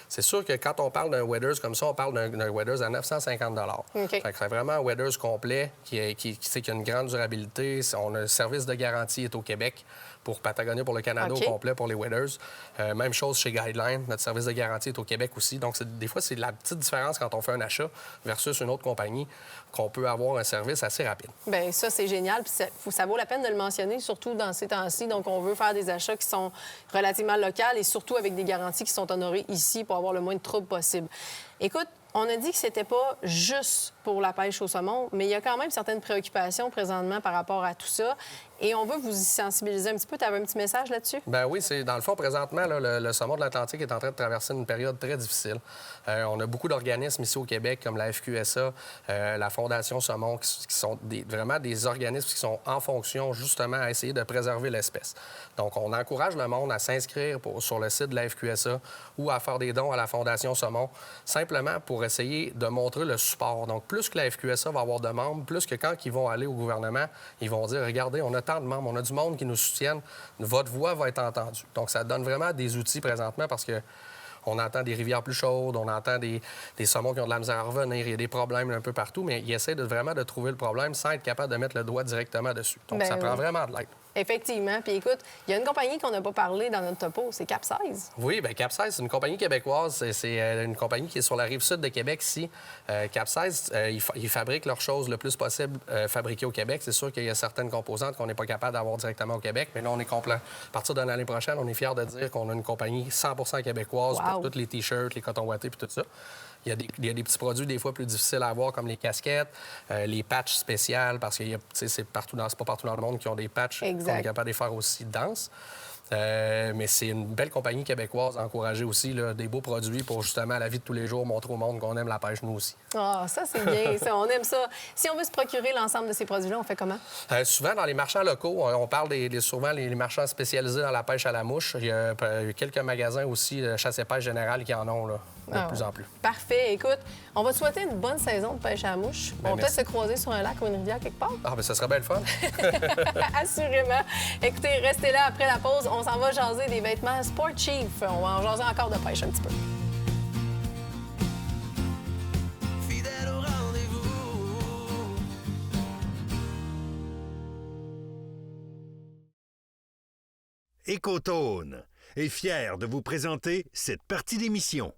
C'est sûr que quand on parle d'un waders comme ça, on parle d'un waders à 950 OK. Fait que c'est vraiment un waders complet qui a une grande durabilité. On a le service de garantie est au Québec pour Patagonia, pour le Canada OK. au complet, pour les waders. Même chose chez Guideline. Notre service de garantie est au Québec aussi. Donc, des fois, c'est la petite différence quand on fait un achat versus une autre compagnie qu'on peut avoir un service assez rapide. Bien, ça, c'est génial. Puis ça vaut la peine de le mentionner, surtout dans ces temps-ci. Donc, on veut faire des achats qui sont relativement locaux et surtout avec des garanties qui sont honorées ici pour avoir le moins de troubles possible. Écoute, on a dit que c'était pas juste pour la pêche au saumon, mais il y a quand même certaines préoccupations présentement par rapport à tout ça. Et on veut vous y sensibiliser un petit peu. Tu avais un petit message là-dessus? Ben oui, c'est dans le fond, présentement, là, le saumon de l'Atlantique est en train de traverser une période très difficile. On a beaucoup d'organismes ici au Québec, comme la FQSA, la Fondation Saumon, qui sont vraiment des organismes qui sont en fonction, justement, à essayer de préserver l'espèce. Donc, on encourage le monde à s'inscrire sur le site de la FQSA ou à faire des dons à la Fondation Saumon, simplement pour essayer de montrer le support. Donc, plus que la FQSA va avoir de membres, plus que quand ils vont aller au gouvernement, ils vont dire, regardez, on a tant de membres, on a du monde qui nous soutiennent, votre voix va être entendue. Donc, ça donne vraiment des outils présentement parce que on entend des rivières plus chaudes, on entend des saumons qui ont de la misère à revenir, il y a des problèmes un peu partout, mais ils essaient vraiment de trouver le problème sans être capable de mettre le doigt directement dessus. Donc, Ben ça prend oui. vraiment de l'aide. Effectivement. Puis écoute, il y a une compagnie qu'on n'a pas parlé dans notre topo, c'est Capsize. Oui, bien, Capsize, c'est une compagnie québécoise. C'est une compagnie qui est sur la rive sud de Québec ici. Capsize, ils fabriquent leurs choses le plus possible fabriquées au Québec. C'est sûr qu'il y a certaines composantes qu'on n'est pas capable d'avoir directement au Québec, mais là, on est complet. À partir de l'année prochaine, on est fiers de dire qu'on a une compagnie 100 québécoise Wow. pour tous les T-shirts, les cotons ouatés puis tout ça. Il y a des petits produits des fois plus difficiles à avoir, comme les casquettes, les patchs spéciales, parce que c'est pas partout dans le monde qui ont des patchs qu'on Exact. est capable de les faire aussi denses. Mais c'est une belle compagnie québécoise, encourager aussi là, des beaux produits pour justement la vie de tous les jours, montrer au monde qu'on aime la pêche, nous aussi. Ah, ça, c'est bien. Ça, on aime ça. Si on veut se procurer l'ensemble de ces produits-là, on fait comment? Souvent, dans les marchands locaux, on parle souvent les marchands spécialisés dans la pêche à la mouche. Il y a quelques magasins aussi de chasse et pêche générale qui en ont là, de plus en plus. Parfait. Écoute, on va te souhaiter une bonne saison de pêche à la mouche. On va peut-être merci. se croiser sur un lac ou une rivière quelque part. Ah, bien, ça serait bien le fun. Assurément. Écoutez, restez là après la pause. On s'en va jaser des vêtements Sport Chief. On va en jaser encore de pêche un petit peu. Fidèle au rendez-vous. Écotone est fier de vous présenter cette partie d'émission.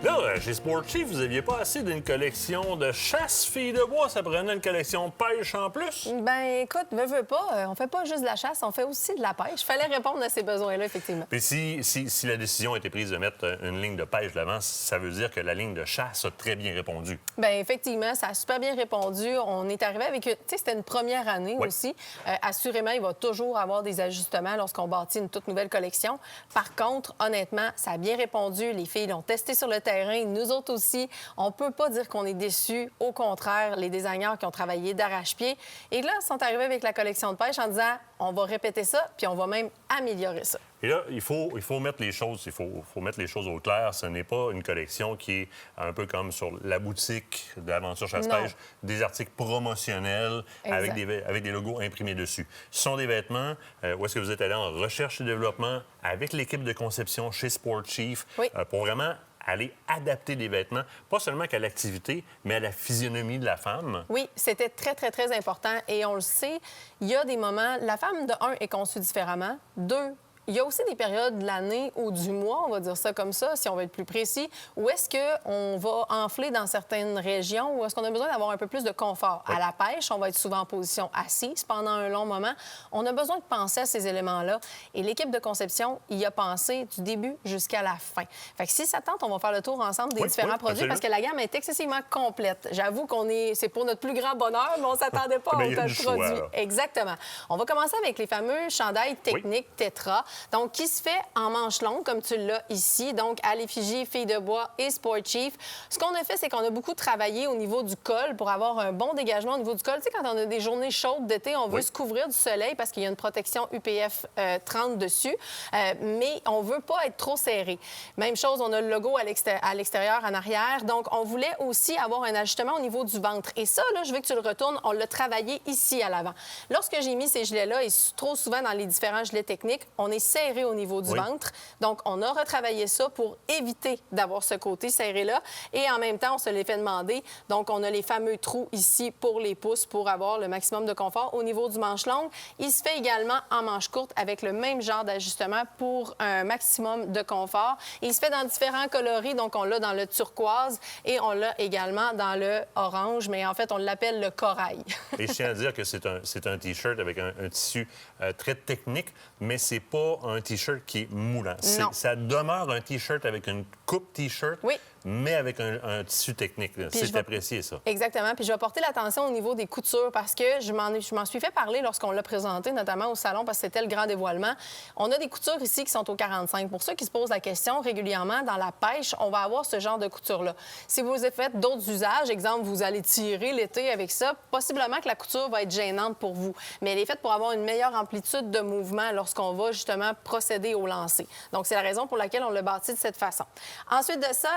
Là, chez Sport Chief, vous n'aviez pas assez d'une collection de chasse filles de bois. Ça prenait une collection pêche en plus? Ben écoute, veux pas, on fait pas juste de la chasse, on fait aussi de la pêche. Fallait répondre à ces besoins-là, effectivement. Puis si la décision a été prise de mettre une ligne de pêche de l'avant, ça veut dire que la ligne de chasse a très bien répondu. Bien, effectivement, ça a super bien répondu. On est arrivé avec... Tu sais, c'était une première année aussi. Assurément, il va toujours avoir des ajustements lorsqu'on bâtit une toute nouvelle collection. Par contre, honnêtement, ça a bien répondu. Les filles l'ont testé sur le terrain. Nous autres aussi, on peut pas dire qu'on est déçus. Au contraire, les designers qui ont travaillé d'arrache-pied. Et là, ils sont arrivés avec la collection de pêche en disant, on va répéter ça, puis on va même améliorer ça. Et là, il faut mettre les choses, faut mettre les choses au clair. Ce n'est pas une collection qui est un peu comme sur la boutique d'Aventure Chasse-Pêche, des articles promotionnels avec des logos imprimés dessus. Ce sont des vêtements où est-ce que vous êtes allé en recherche et développement avec l'équipe de conception chez Sport Chief pour vraiment aller adapter des vêtements, pas seulement qu'à l'activité, mais à la physionomie de la femme. Oui, c'était très, très, très important. Et on le sait, il y a des moments... La femme, de un, est conçue différemment. Deux, il y a aussi des périodes de l'année ou du mois, on va dire ça comme ça, si on veut être plus précis, où est-ce qu'on va enfler dans certaines régions, où est-ce qu'on a besoin d'avoir un peu plus de confort. À la pêche, on va être souvent en position assise pendant un long moment. On a besoin de penser à ces éléments-là. Et l'équipe de conception y a pensé du début jusqu'à la fin. Fait que si ça tente, on va faire le tour ensemble des différents produits parce que la gamme est excessivement complète. J'avoue c'est pour notre plus grand bonheur, mais on ne s'attendait pas à autant de produits. Exactement. On va commencer avec les fameux chandails techniques Tetra. Donc, qui se fait en manches longues, comme tu l'as ici, donc à l'effigie Filles de bois et Sport Chief. Ce qu'on a fait, c'est qu'on a beaucoup travaillé au niveau du col pour avoir un bon dégagement au niveau du col. Tu sais, quand on a des journées chaudes d'été, on veut se couvrir du soleil parce qu'il y a une protection UPF 30 dessus, mais on veut pas être trop serré. Même chose, on a le logo à l'extérieur, en arrière. Donc, on voulait aussi avoir un ajustement au niveau du ventre. Et ça, là, je veux que tu le retournes, on l'a travaillé ici à l'avant. Lorsque j'ai mis ces gilets-là, et trop souvent dans les différents gilets techniques, on est serré au niveau du ventre. Donc, on a retravaillé ça pour éviter d'avoir ce côté serré-là. Et en même temps, on se les fait demander. Donc, on a les fameux trous ici pour les pouces pour avoir le maximum de confort au niveau du manche longue. Il se fait également en manche courte avec le même genre d'ajustement pour un maximum de confort. Et il se fait dans différents coloris. Donc, on l'a dans le turquoise et on l'a également dans le orange. Mais en fait, on l'appelle le corail. Et je tiens à dire que c'est un T-shirt avec un tissu très technique, mais c'est pas un T-shirt qui est moulant. Ça demeure un T-shirt avec une coupe T-shirt, mais avec un tissu technique. C'est apprécié, ça. Exactement. Puis je vais porter l'attention au niveau des coutures parce que je m'en suis fait parler lorsqu'on l'a présenté, notamment au salon, parce que c'était le grand dévoilement. On a des coutures ici qui sont au 45. Pour ceux qui se posent la question régulièrement, dans la pêche, on va avoir ce genre de couture-là. Si vous faites d'autres usages, exemple, vous allez tirer l'été avec ça, possiblement que la couture va être gênante pour vous. Mais elle est faite pour avoir une meilleure amplitude de mouvement lorsqu'on va justement procéder au lancer. Donc, c'est la raison pour laquelle on l'a bâti de cette façon. Ensuite de ça,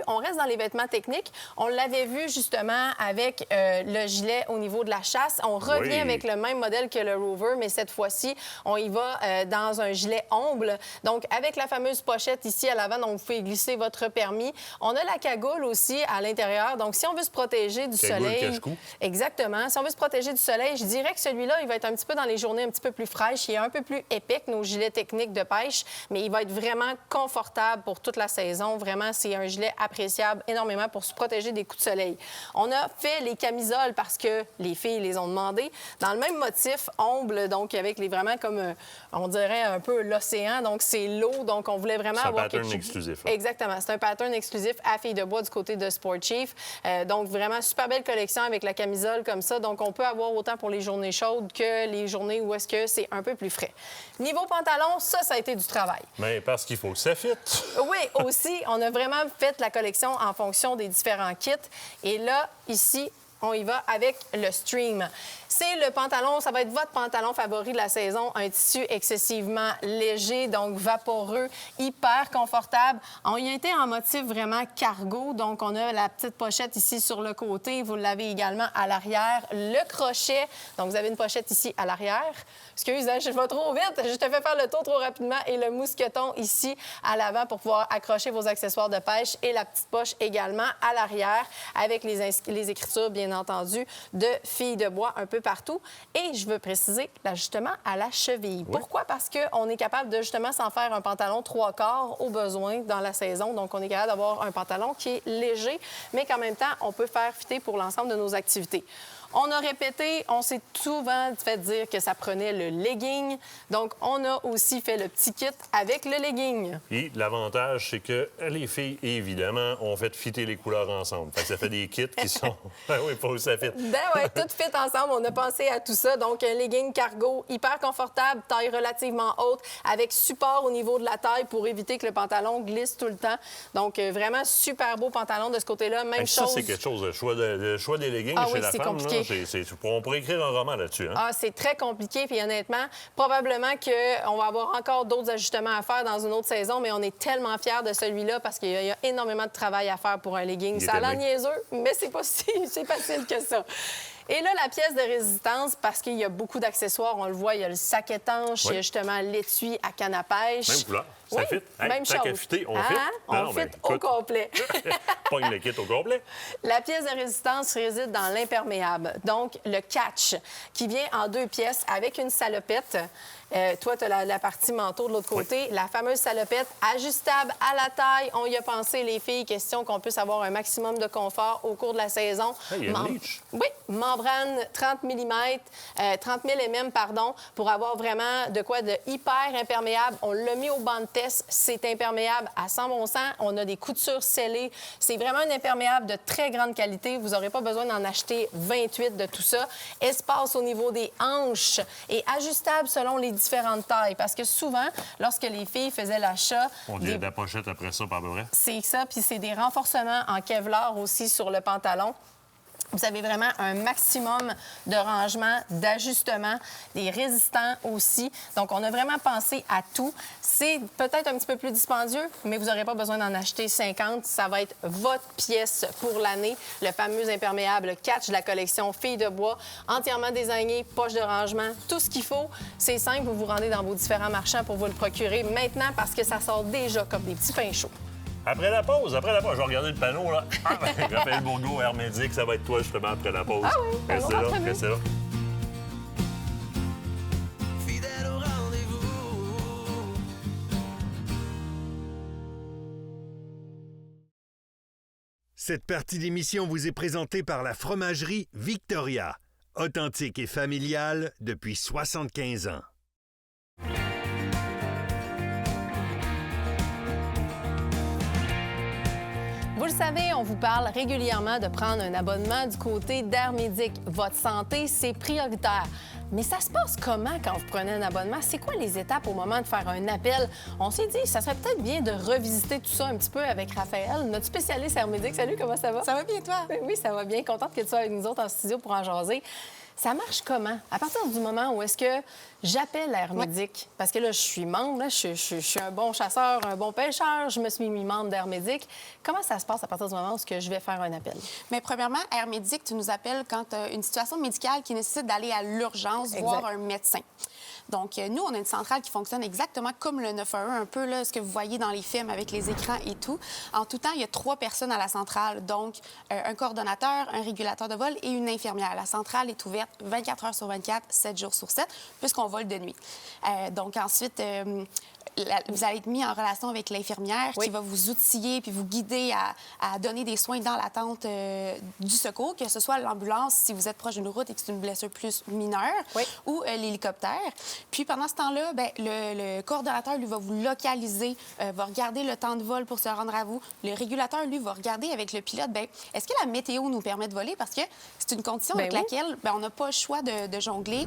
on reste dans les vêtements techniques. On l'avait vu justement avec le gilet au niveau de la chasse. On revient avec le même modèle que le Rover, mais cette fois-ci, on y va dans un gilet omble. Donc, avec la fameuse pochette ici à l'avant, donc vous pouvez glisser votre permis. On a la cagoule aussi à l'intérieur. Donc, si on veut se protéger du soleil... cache-cou. Exactement. Si on veut se protéger du soleil, je dirais que celui-là, il va être un petit peu dans les journées un petit peu plus fraîches. Il est un peu plus épais que nos gilets techniques de pêche, mais il va être vraiment confortable pour toute la saison. Vraiment, c'est un gilet appréciable énormément pour se protéger des coups de soleil. On a fait les camisoles parce que les filles les ont demandé dans le même motif omble, donc avec vraiment comme, on dirait un peu l'océan, donc c'est l'eau, donc on voulait vraiment avoir quelque chose... C'est un pattern exclusif. Exactement, c'est un pattern exclusif à Filles de bois du côté de Sport Chief. Donc vraiment super belle collection avec la camisole comme ça, donc on peut avoir autant pour les journées chaudes que les journées où est-ce que c'est un peu plus frais. Niveau pantalon, ça a été du travail. Mais parce qu'il faut que ça fitte. Oui, aussi, on a vraiment fait la collection en fonction des différents kits. Et là, ici, on y va avec le Stream. C'est le pantalon, ça va être votre pantalon favori de la saison. Un tissu excessivement léger, donc vaporeux, hyper confortable. On y a été en motif vraiment cargo, donc on a la petite pochette ici sur le côté. Vous l'avez également à l'arrière. Le crochet, donc vous avez une pochette ici à l'arrière. Excuse, je vais trop vite, je te fais faire le tour trop rapidement. Et le mousqueton ici à l'avant pour pouvoir accrocher vos accessoires de pêche et la petite poche également à l'arrière avec les écritures, bien bien entendu, de filles de bois un peu partout. Et je veux préciser l'ajustement à la cheville. Oui. Pourquoi? Parce qu'on est capable de justement s'en faire un pantalon 3/4 au besoin dans la saison. Donc, on est capable d'avoir un pantalon qui est léger, mais qu'en même temps, on peut faire fitter pour l'ensemble de nos activités. On a répété, on s'est souvent fait dire que ça prenait le legging. Donc, on a aussi fait le petit kit avec le legging. Et l'avantage, c'est que les filles, évidemment, ont fait fitter les couleurs ensemble. Fait que ça fait des kits qui sont... Ben oui, pas où ça fit. Ben ouais, tout fit ensemble. On a pensé à tout ça. Donc, un legging cargo hyper confortable, taille relativement haute, avec support au niveau de la taille pour éviter que le pantalon glisse tout le temps. Donc, vraiment super beau pantalon de ce côté-là. Même Ça, chose. c'est quelque chose. Le choix des leggings Ah chez oui, la c'est femme, compliqué. là, on pourrait écrire un roman là-dessus. Hein? Ah, c'est très compliqué. Puis honnêtement, probablement qu'on va avoir encore d'autres ajustements à faire dans une autre saison, mais on est tellement fiers de celui-là parce qu'il y a énormément de travail à faire pour un legging. Ça a l'air niaiseux, mais c'est pas si facile que ça. Et là, la pièce de résistance, parce qu'il y a beaucoup d'accessoires, on le voit, il y a le sac étanche, il y a justement l'étui à canne à pêche. Même couleur. Ça Oui, fit. Hey, même tant chose. qu'à fitter, on Hein? fit. On Non, fit ben, au écoute. complet. Pogne le kit au complet. La pièce de résistance réside dans l'imperméable. Donc, le catch, qui vient en 2 pièces avec une salopette. Toi, tu as la partie manteau de l'autre côté. La fameuse salopette ajustable à la taille. On y a pensé, les filles, question qu'on puisse avoir un maximum de confort au cours de la saison. Hey, il y a une leach. Oui, membrane 30 mm, 30 000 mm, pardon, pour avoir vraiment de quoi de hyper imperméable. On l'a mis au banc de test. C'est imperméable à 100 bon sens. On a des coutures scellées. C'est vraiment un imperméable de très grande qualité. Vous n'aurez pas besoin d'en acheter 28 de tout ça. Espace au niveau des hanches et ajustable selon les différentes tailles. Parce que souvent, lorsque les filles faisaient l'achat... On dit de la pochette après ça, par peu près. C'est ça, puis c'est des renforcements en Kevlar aussi sur le pantalon. Vous avez vraiment un maximum de rangement, d'ajustement, des résistants aussi. Donc, on a vraiment pensé à tout. C'est peut-être un petit peu plus dispendieux, mais vous n'aurez pas besoin d'en acheter 50. Ça va être votre pièce pour l'année. Le fameux imperméable Catch de la collection Filles de bois, entièrement désigné, poche de rangement, tout ce qu'il faut. C'est simple, vous vous rendez dans vos différents marchands pour vous le procurer maintenant parce que ça sort déjà comme des petits pains chauds. Après la pause, je vais regarder le panneau, là. Raphaël Bourgault, Hermédic, ça va être toi, justement, après la pause. Ah oui, Restez là, très bien. restez là. Fidèle au rendez-vous. Cette partie d'émission vous est présentée par la fromagerie Victoria, authentique et familiale depuis 75 ans. Vous le savez, on vous parle régulièrement de prendre un abonnement du côté d'Hermédic. Votre santé, c'est prioritaire. Mais ça se passe comment quand vous prenez un abonnement? C'est quoi les étapes au moment de faire un appel? On s'est dit, ça serait peut-être bien de revisiter tout ça un petit peu avec Raphaël, notre spécialiste Hermédic. Salut, comment ça va? Ça va bien, toi? Oui, ça va bien. Contente que tu sois avec nous autres en studio pour en jaser. Ça marche comment? À partir du moment où est-ce que j'appelle Hermédic? Parce que là, je suis membre, là, je suis un bon chasseur, un bon pêcheur, je me suis mis membre d'Hermédic. Comment ça se passe à partir du moment où est-ce que je vais faire un appel? Mais premièrement, Hermédic, tu nous appelles quand tu as une situation médicale qui nécessite d'aller à l'urgence voir un médecin. Donc, nous, on a une centrale qui fonctionne exactement comme le 911, un peu là, ce que vous voyez dans les films avec les écrans et tout. En tout temps, il y a 3 personnes à la centrale, donc un coordonnateur, un régulateur de vol et une infirmière. La centrale est ouverte 24 heures sur 24, 7 jours sur 7, puisqu'on vole de nuit. Donc, ensuite... vous allez être mis en relation avec l'infirmière qui va vous outiller puis vous guider à donner des soins dans l'attente du secours, que ce soit l'ambulance si vous êtes proche d'une route et que c'est une blessure plus mineure, ou l'hélicoptère. Puis pendant ce temps-là, bien, le coordonnateur, lui, va vous localiser, va regarder le temps de vol pour se rendre à vous. Le régulateur, lui, va regarder avec le pilote, bien, est-ce que la météo nous permet de voler? Parce que c'est une condition avec laquelle bien, on n'a pas le choix de jongler.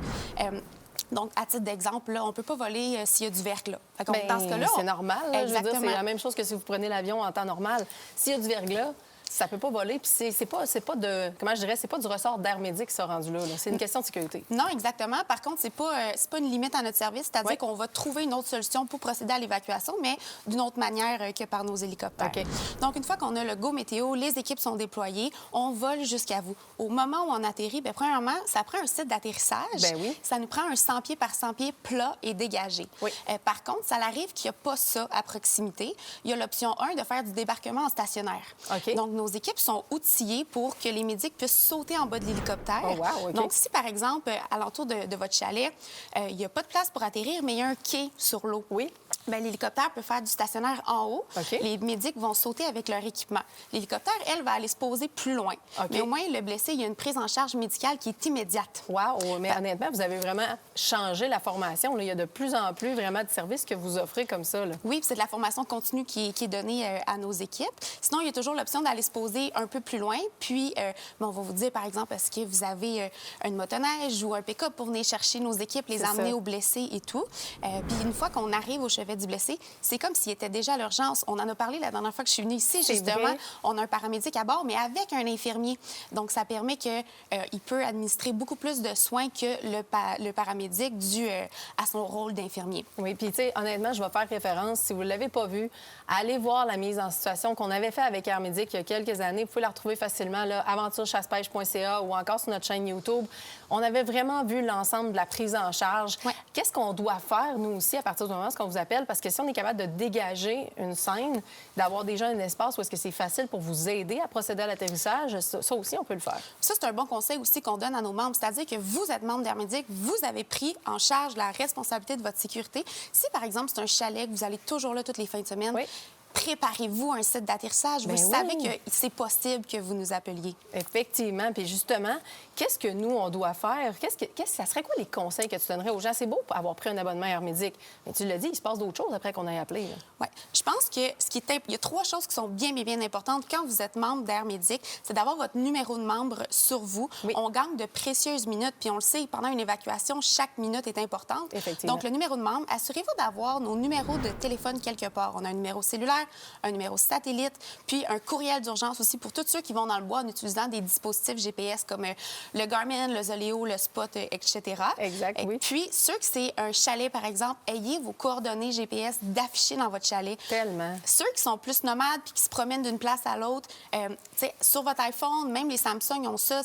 Donc, à titre d'exemple, là, on ne peut pas voler s'il y a du verglas. Dans ce cas-là, c'est normal. Là, je veux dire, Exactement. c'est la même chose que si vous prenez l'avion en temps normal. S'il y a du verglas, ça peut pas voler. Puis c'est pas de... Comment je dirais? C'est pas du ressort d'Hermédic qui sera rendu là. C'est une question de sécurité. Non, exactement. Par contre, c'est pas une limite à notre service. C'est-à-dire qu'on va trouver une autre solution pour procéder à l'évacuation, mais d'une autre manière que par nos hélicoptères. OK. Donc, une fois qu'on a le go météo, les équipes sont déployées, on vole jusqu'à vous. Au moment où on atterrit, bien, premièrement, ça prend un site d'atterrissage. Ben oui. Ça nous prend un 100 pieds par 100 pieds plat et dégagé. Oui. Par contre, ça arrive qu'il n'y a pas ça à proximité. Il y a l'option 1 de faire du débarquement en stationnaire. OK. Donc, nos équipes sont outillées pour que les médics puissent sauter en bas de l'hélicoptère. Oh, wow, OK. Donc, si, par exemple, alentour de votre chalet, il n'y a pas de place pour atterrir, mais il y a un quai sur l'eau. Oui. Bien, l'hélicoptère peut faire du stationnaire en haut. OK. Les médics vont sauter avec leur équipement. L'hélicoptère, elle, va aller se poser plus loin. OK. Mais au moins, le blessé, il y a une prise en charge médicale qui est immédiate. Wow! Mais honnêtement, vous avez vraiment changé la formation. Là. Il y a de plus en plus vraiment de services que vous offrez comme ça. Là. Oui, puis c'est de la formation continue qui est donnée à nos équipes. Sinon, il y a toujours l'option d'aller se poser un peu plus loin. Puis, on va vous dire, par exemple, est-ce que vous avez une motoneige ou un pick-up pour venir chercher nos équipes, les C'est emmener ça. aux blessés et tout. Puis, une fois qu'on arrive au chevet du blessé, c'est comme s'il était déjà à l'urgence. On en a parlé la dernière fois que je suis venue ici, C'est justement. vrai. On a un paramédic à bord, mais avec un infirmier. Donc, ça permet qu'il peut administrer beaucoup plus de soins que le paramédic dû à son rôle d'infirmier. Oui, puis tu sais, honnêtement, je vais faire référence. Si vous ne l'avez pas vu, allez voir la mise en situation qu'on avait fait avec Air Médic il y a quelques années. Vous pouvez la retrouver facilement, là, aventurechassepêche.ca ou encore sur notre chaîne YouTube. On avait vraiment vu l'ensemble de la prise en charge. Ouais. Qu'est-ce qu'on doit faire, nous aussi, à partir du moment où on vous appelle? Parce que si on est capable de dégager une scène, d'avoir déjà un espace où est-ce que c'est facile pour vous aider à procéder à l'atterrissage, ça aussi, on peut le faire. Ça, c'est un bon conseil aussi qu'on donne à nos membres, c'est-à-dire que vous êtes membre d'Air Médic, vous avez pris en charge la responsabilité de votre sécurité. Si, par exemple, c'est un chalet que vous allez toujours là toutes les fins de semaine, Oui. préparez-vous un site d'atterrissage. Vous Ben savez oui. que c'est possible que vous nous appeliez. Effectivement. Puis justement, qu'est-ce que nous, on doit faire? Ça serait quoi les conseils que tu donnerais aux gens? C'est beau pour avoir pris un abonnement Air Médic, mais tu l'as dit, il se passe d'autres choses après qu'on ait appelé. Là. Oui. Je pense que il y a 3 choses qui sont bien importantes quand vous êtes membre d'Air Médic. C'est d'avoir votre numéro de membre sur vous. Oui. On gagne de précieuses minutes, puis on le sait, pendant une évacuation, chaque minute est importante. Effectivement. Donc, le numéro de membre, assurez-vous d'avoir nos numéros de téléphone quelque part. On a un numéro cellulaire, un numéro satellite, puis un courriel d'urgence aussi pour tous ceux qui vont dans le bois en utilisant des dispositifs GPS comme le Garmin, le Zoleo, le Spot, etc. Exact, Et oui. puis, ceux que c'est un chalet, par exemple, ayez vos coordonnées GPS d'afficher dans votre chalet. Tellement. Ceux qui sont plus nomades puis qui se promènent d'une place à l'autre, tu sais, sur votre iPhone, même les Samsung ont ça.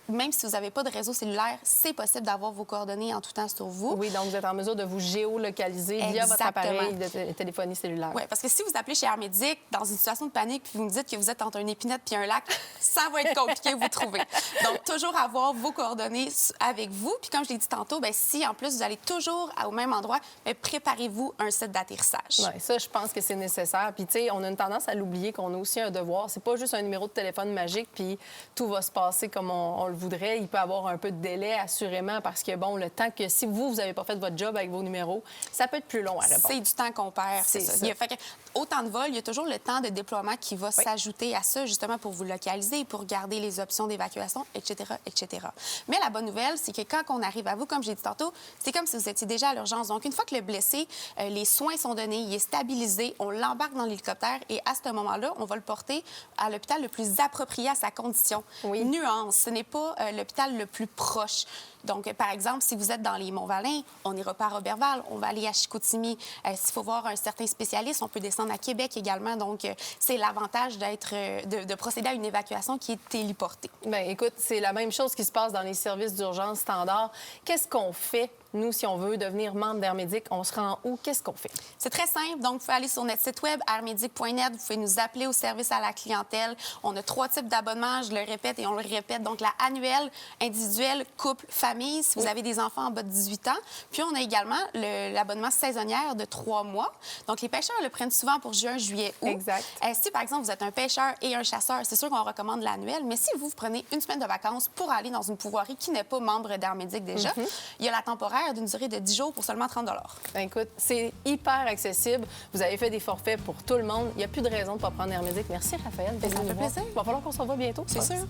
Même si vous n'avez pas de réseau cellulaire, c'est possible d'avoir vos coordonnées en tout temps sur vous. Oui, donc vous êtes en mesure de vous géolocaliser via votre Exactement. appareil de téléphonie cellulaire. Oui, parce que si vous appelez chez Air Médic dans une situation de panique puis vous me dites que vous êtes entre une épinette puis un lac, ça va être compliqué de vous trouver. Donc, toujours avoir vos coordonnées avec vous. Puis comme je l'ai dit tantôt, bien, si en plus vous allez toujours au même endroit, bien, préparez-vous un site d'atterrissage. Oui, ça, je pense que c'est nécessaire. Puis, tu sais, on a une tendance à l'oublier qu'on a aussi un devoir. C'est pas juste un numéro de téléphone magique, puis tout va se passer comme on le voudrait. Il peut y avoir un peu de délai, assurément, parce que, bon, le temps que si vous n'avez pas fait votre job avec vos numéros, ça peut être plus long à répondre. C'est du temps qu'on perd, c'est C'est ça. ça. Fait que, au temps de vol, il y a toujours le temps de déploiement qui va s'ajouter à ça, justement pour vous localiser, pour garder les options d'évacuation, etc., etc. Mais la bonne nouvelle, c'est que quand on arrive à vous, comme j'ai dit tantôt, c'est comme si vous étiez déjà à l'urgence. Donc, une fois que le blessé, les soins sont donnés, il est stabilisé, on l'embarque dans l'hélicoptère et à ce moment-là, on va le porter à l'hôpital le plus approprié à sa condition. Oui. Nuance, ce n'est pas l'hôpital le plus proche. Donc, par exemple, si vous êtes dans les Monts-Valin, on n'ira pas à Roberval, on va aller à Chicoutimi. S'il faut voir un certain spécialiste, on peut descendre à Québec également. Donc, c'est l'avantage de procéder à une évacuation qui est téléportée. Bien, écoute, c'est la même chose qui se passe dans les services d'urgence standard. Qu'est-ce qu'on fait, nous, si on veut devenir membre d'Air Médic? On se rend où? Qu'est-ce qu'on fait? C'est très simple. Donc, vous pouvez aller sur notre site web, airmedic.net. Vous pouvez nous appeler au service à la clientèle. On a 3 types d'abonnements, je le répète et on le répète. Donc, la annuelle, individuelle, couple, famille, si vous avez des enfants en bas de 18 ans. Puis, on a également l'abonnement saisonnière de 3 mois. Donc, les pêcheurs le prennent souvent pour juin, juillet, août. Exact. Si, par exemple, vous êtes un pêcheur et un chasseur, c'est sûr qu'on recommande l'annuel. Mais si vous prenez une semaine de vacances pour aller dans une pouvoirie qui n'est pas membre d'Air Médic déjà, il y a la temporaire d'une durée de 10 jours pour seulement 30 Bien, écoute, c'est hyper accessible. Vous avez fait des forfaits pour tout le monde. Il n'y a plus de raison de ne pas prendre Air Médic. Merci, Raphaël. Ça me fait plaisir. Il va falloir qu'on se revoie bientôt. C'est sûr.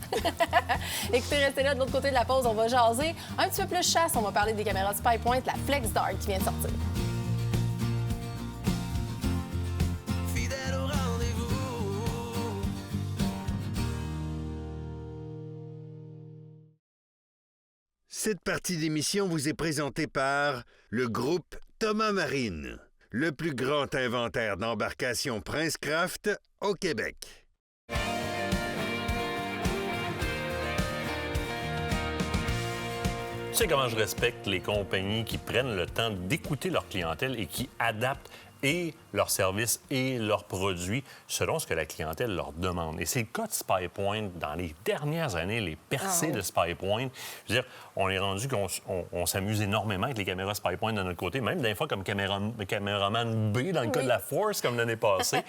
Écoutez, restez là de l'autre côté de la pause. On va jaser un petit peu plus chasse. On va parler des caméras de SpyPoint, la Flex Dart qui vient de sortir. Fidèle au rendez-vous. Cette partie d'émission vous est présentée par le groupe Thomas Marine, le plus grand inventaire d'embarcations Princecraft au Québec. Tu sais comment je respecte les compagnies qui prennent le temps d'écouter leur clientèle et qui adaptent et leurs services et leurs produits selon ce que la clientèle leur demande. Et c'est le cas de SpyPoint dans les dernières années, les percées de SpyPoint. Je veux dire, on est rendu qu'on s'amuse énormément avec les caméras SpyPoint de notre côté, même des fois comme caméraman B dans le cas de la Force, comme l'année passée.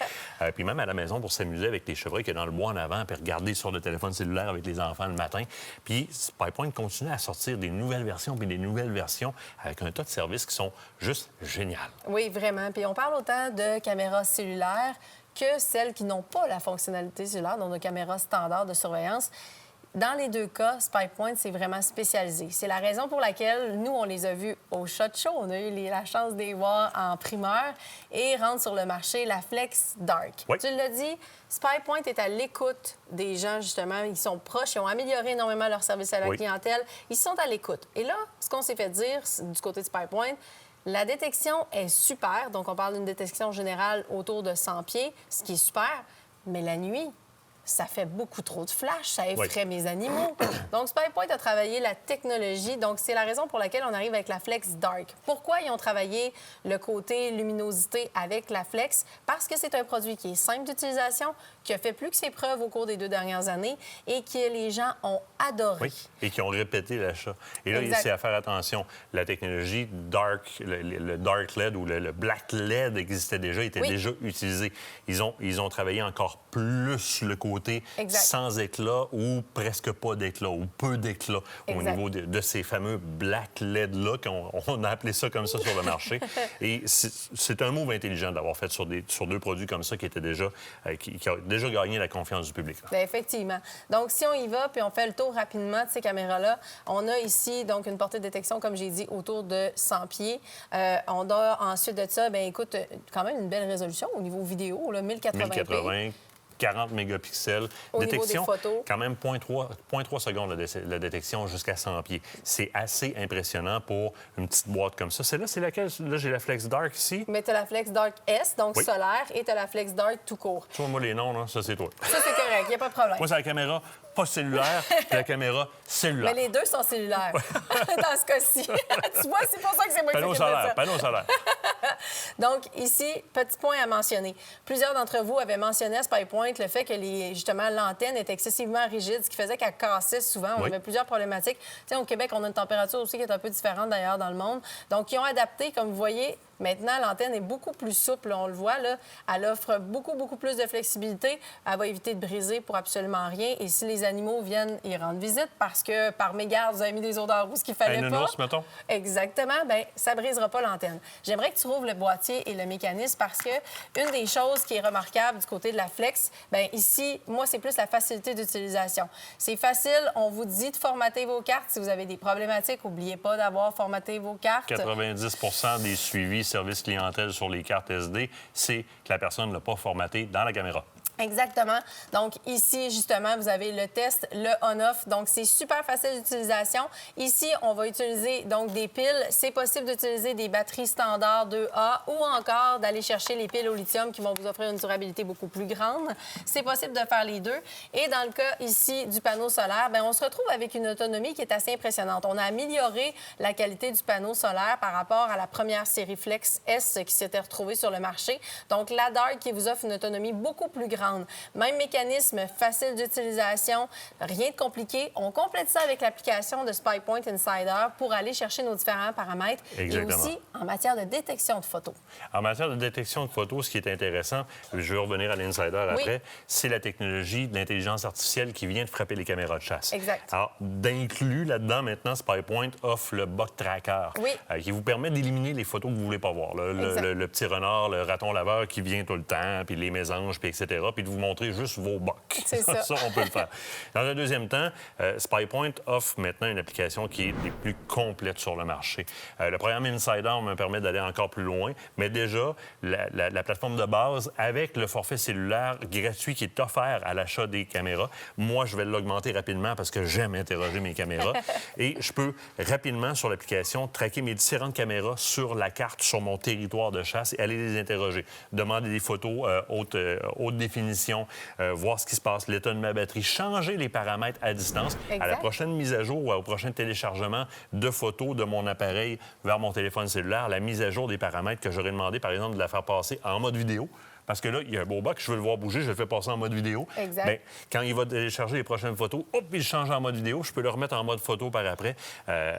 Puis même à la maison pour s'amuser avec les chevreuils qui est dans le bois en avant, puis regarder sur le téléphone cellulaire avec les enfants le matin. Puis SpyPoint continue à sortir des nouvelles versions, puis des nouvelles versions avec un tas de services qui sont juste géniales. Oui, vraiment. Puis on parle autant de caméras cellulaires que celles qui n'ont pas la fonctionnalité cellulaire, donc de caméras standards de surveillance. Dans les deux cas, SpyPoint, c'est vraiment spécialisé. C'est la raison pour laquelle nous, on les a vus au SHOT Show. On a eu la chance de les voir en primeur et rentre sur le marché la Flex Dark. Oui. Tu l'as dit, SpyPoint est à l'écoute des gens, justement. Ils sont proches, ils ont amélioré énormément leur service à la clientèle. Ils sont à l'écoute. Et là, ce qu'on s'est fait dire du côté de SpyPoint, la détection est super. Donc, on parle d'une détection générale autour de 100 pieds, ce qui est super. Mais la nuit, ça fait beaucoup trop de flash, ça effraie mes animaux. Donc, SpyPoint a travaillé la technologie. Donc, c'est la raison pour laquelle on arrive avec la Flex Dark. Pourquoi ils ont travaillé le côté luminosité avec la Flex? Parce que c'est un produit qui est simple d'utilisation, qui a fait plus que ses preuves au cours des 2 dernières années et que les gens ont adoré. Oui, et qui ont répété l'achat. Et là, c'est à faire attention. La technologie Dark, le Dark LED ou le Black LED existait déjà, était déjà utilisé. Ils ont travaillé encore plus le côté sans éclat ou presque pas d'éclat ou peu d'éclat au niveau de ces fameux Black LED-là, on a appelé ça comme ça sur le marché. Et c'est un move intelligent d'avoir fait sur 2 produits comme ça qui étaient déjà, qui ont déjà gagné la confiance du public. Bien, effectivement. Donc, si on y va puis on fait le tour rapidement de ces caméras-là, on a ici donc une portée de détection, comme j'ai dit, autour de 100 pieds. On a ensuite de ça, bien écoute, quand même une belle résolution au niveau vidéo, là, 1080p. 40 mégapixels. Au détection, niveau des photos. quand même 0.3 secondes la détection jusqu'à 100 pieds. C'est assez impressionnant pour une petite boîte comme ça. Celle-là, c'est laquelle? Là, j'ai la Flex Dark ici. Mais tu as la Flex Dark S, donc solaire, et tu as la Flex Dark tout court. Tu vois, moi, les noms, là, ça, c'est toi. Ça, c'est correct, il n'y a pas de problème. Moi, c'est la caméra pas cellulaire, puis la caméra cellulaire. Mais les deux sont cellulaires, dans ce cas-ci. Tu vois, c'est pour ça que c'est moi qui s'occupe de ça. Panneau solaire. Donc, ici, petit point à mentionner. Plusieurs d'entre vous avaient mentionné à SpyPoint le fait que, justement, l'antenne est excessivement rigide, ce qui faisait qu'elle cassait souvent. On avait plusieurs problématiques. Tu sais, au Québec, on a une température aussi qui est un peu différente d'ailleurs dans le monde. Donc, ils ont adapté, comme vous voyez. Maintenant, l'antenne est beaucoup plus souple, on le voit, là. Elle offre beaucoup, beaucoup plus de flexibilité. Elle va éviter de briser pour absolument rien. Et si les animaux viennent y rendre visite, parce que par mégarde, vous avez mis des odeurs où ce qu'il fallait pas... nounours, mettons. Exactement. Bien, ça ne brisera pas l'antenne. J'aimerais que tu rouvres le boîtier et le mécanisme parce que une des choses qui est remarquable du côté de la Flex, bien, ici, moi, c'est plus la facilité d'utilisation. C'est facile. On vous dit de formater vos cartes. Si vous avez des problématiques, n'oubliez pas d'avoir formaté vos cartes. 90 des suivis service clientèle sur les cartes SD, c'est que la personne ne l'a pas formaté dans la caméra. Exactement. Donc, ici, justement, vous avez le test, le on-off. Donc, c'est super facile d'utilisation. Ici, on va utiliser donc des piles. C'est possible d'utiliser des batteries standards 2A ou encore d'aller chercher les piles au lithium qui vont vous offrir une durabilité beaucoup plus grande. C'est possible de faire les deux. Et dans le cas ici du panneau solaire, bien, on se retrouve avec une autonomie qui est assez impressionnante. On a amélioré la qualité du panneau solaire par rapport à la première série Flex S qui s'était retrouvée sur le marché. Donc, la Dark qui vous offre une autonomie beaucoup plus grande. Même mécanisme, facile d'utilisation, rien de compliqué. On complète ça avec l'application de SpyPoint Insider pour aller chercher nos différents paramètres. Exactement. Et aussi en matière de détection de photos. En matière de détection de photos, ce qui est intéressant, je vais revenir à l'Insider après, c'est la technologie de l'intelligence artificielle qui vient de frapper les caméras de chasse. Exact. Alors, d'inclus là-dedans, maintenant, SpyPoint offre le Bug Tracker qui vous permet d'éliminer les photos que vous ne voulez pas voir. Le petit renard, le raton laveur qui vient tout le temps, puis les mésanges, puis etc., puis de vous montrer juste vos bocs. C'est ça. Ça, on peut le faire. Dans un deuxième temps, SpyPoint offre maintenant une application qui est des plus complètes sur le marché. Le programme Insider me permet d'aller encore plus loin, mais déjà, la plateforme de base, avec le forfait cellulaire gratuit qui est offert à l'achat des caméras, moi, je vais l'augmenter rapidement parce que j'aime interroger mes caméras. Et je peux rapidement, sur l'application, traquer mes différentes caméras sur la carte, sur mon territoire de chasse et aller les interroger. Demander des photos haute définition définition, voir ce qui se passe, l'état de ma batterie, changer les paramètres à distance. Exact. À la prochaine mise à jour ou au prochain téléchargement de photos de mon appareil vers mon téléphone cellulaire, la mise à jour des paramètres que j'aurais demandé, par exemple, de la faire passer en mode vidéo. Parce que là, il y a un beau bas que je veux le voir bouger, je le fais passer en mode vidéo. Exact. Bien, quand il va télécharger les prochaines photos, hop, il change en mode vidéo. Je peux le remettre en mode photo par après,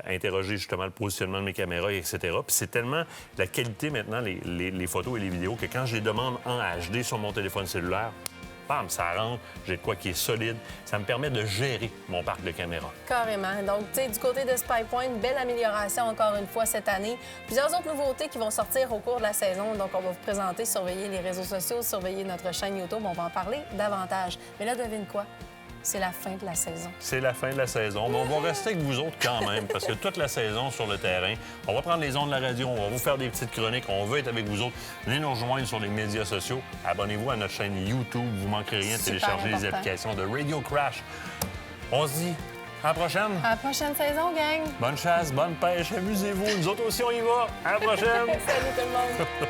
interroger justement le positionnement de mes caméras, etc. Puis c'est tellement la qualité maintenant, les photos et les vidéos, que quand je les demande en HD sur mon téléphone cellulaire, bam, ça rentre, j'ai de quoi qui est solide. Ça me permet de gérer mon parc de caméras. Carrément. Donc, tu sais, du côté de SpyPoint, belle amélioration encore une fois cette année. Plusieurs autres nouveautés qui vont sortir au cours de la saison. Donc, on va vous présenter, surveiller les réseaux sociaux, surveiller notre chaîne YouTube. On va en parler davantage. Mais là, devine quoi? C'est la fin de la saison. C'est la fin de la saison. Mais on va rester avec vous autres quand même, parce que toute la saison sur le terrain, on va prendre les ondes de la radio, on va vous faire des petites chroniques, on veut être avec vous autres. Venez nous rejoindre sur les médias sociaux. Abonnez-vous à notre chaîne YouTube. Vous ne manquerez rien de télécharger les applications de Radio Crash. On se dit à la prochaine. À la prochaine saison, gang! Bonne chasse, bonne pêche, amusez-vous. Nous autres aussi, on y va. À la prochaine. Salut tout le monde!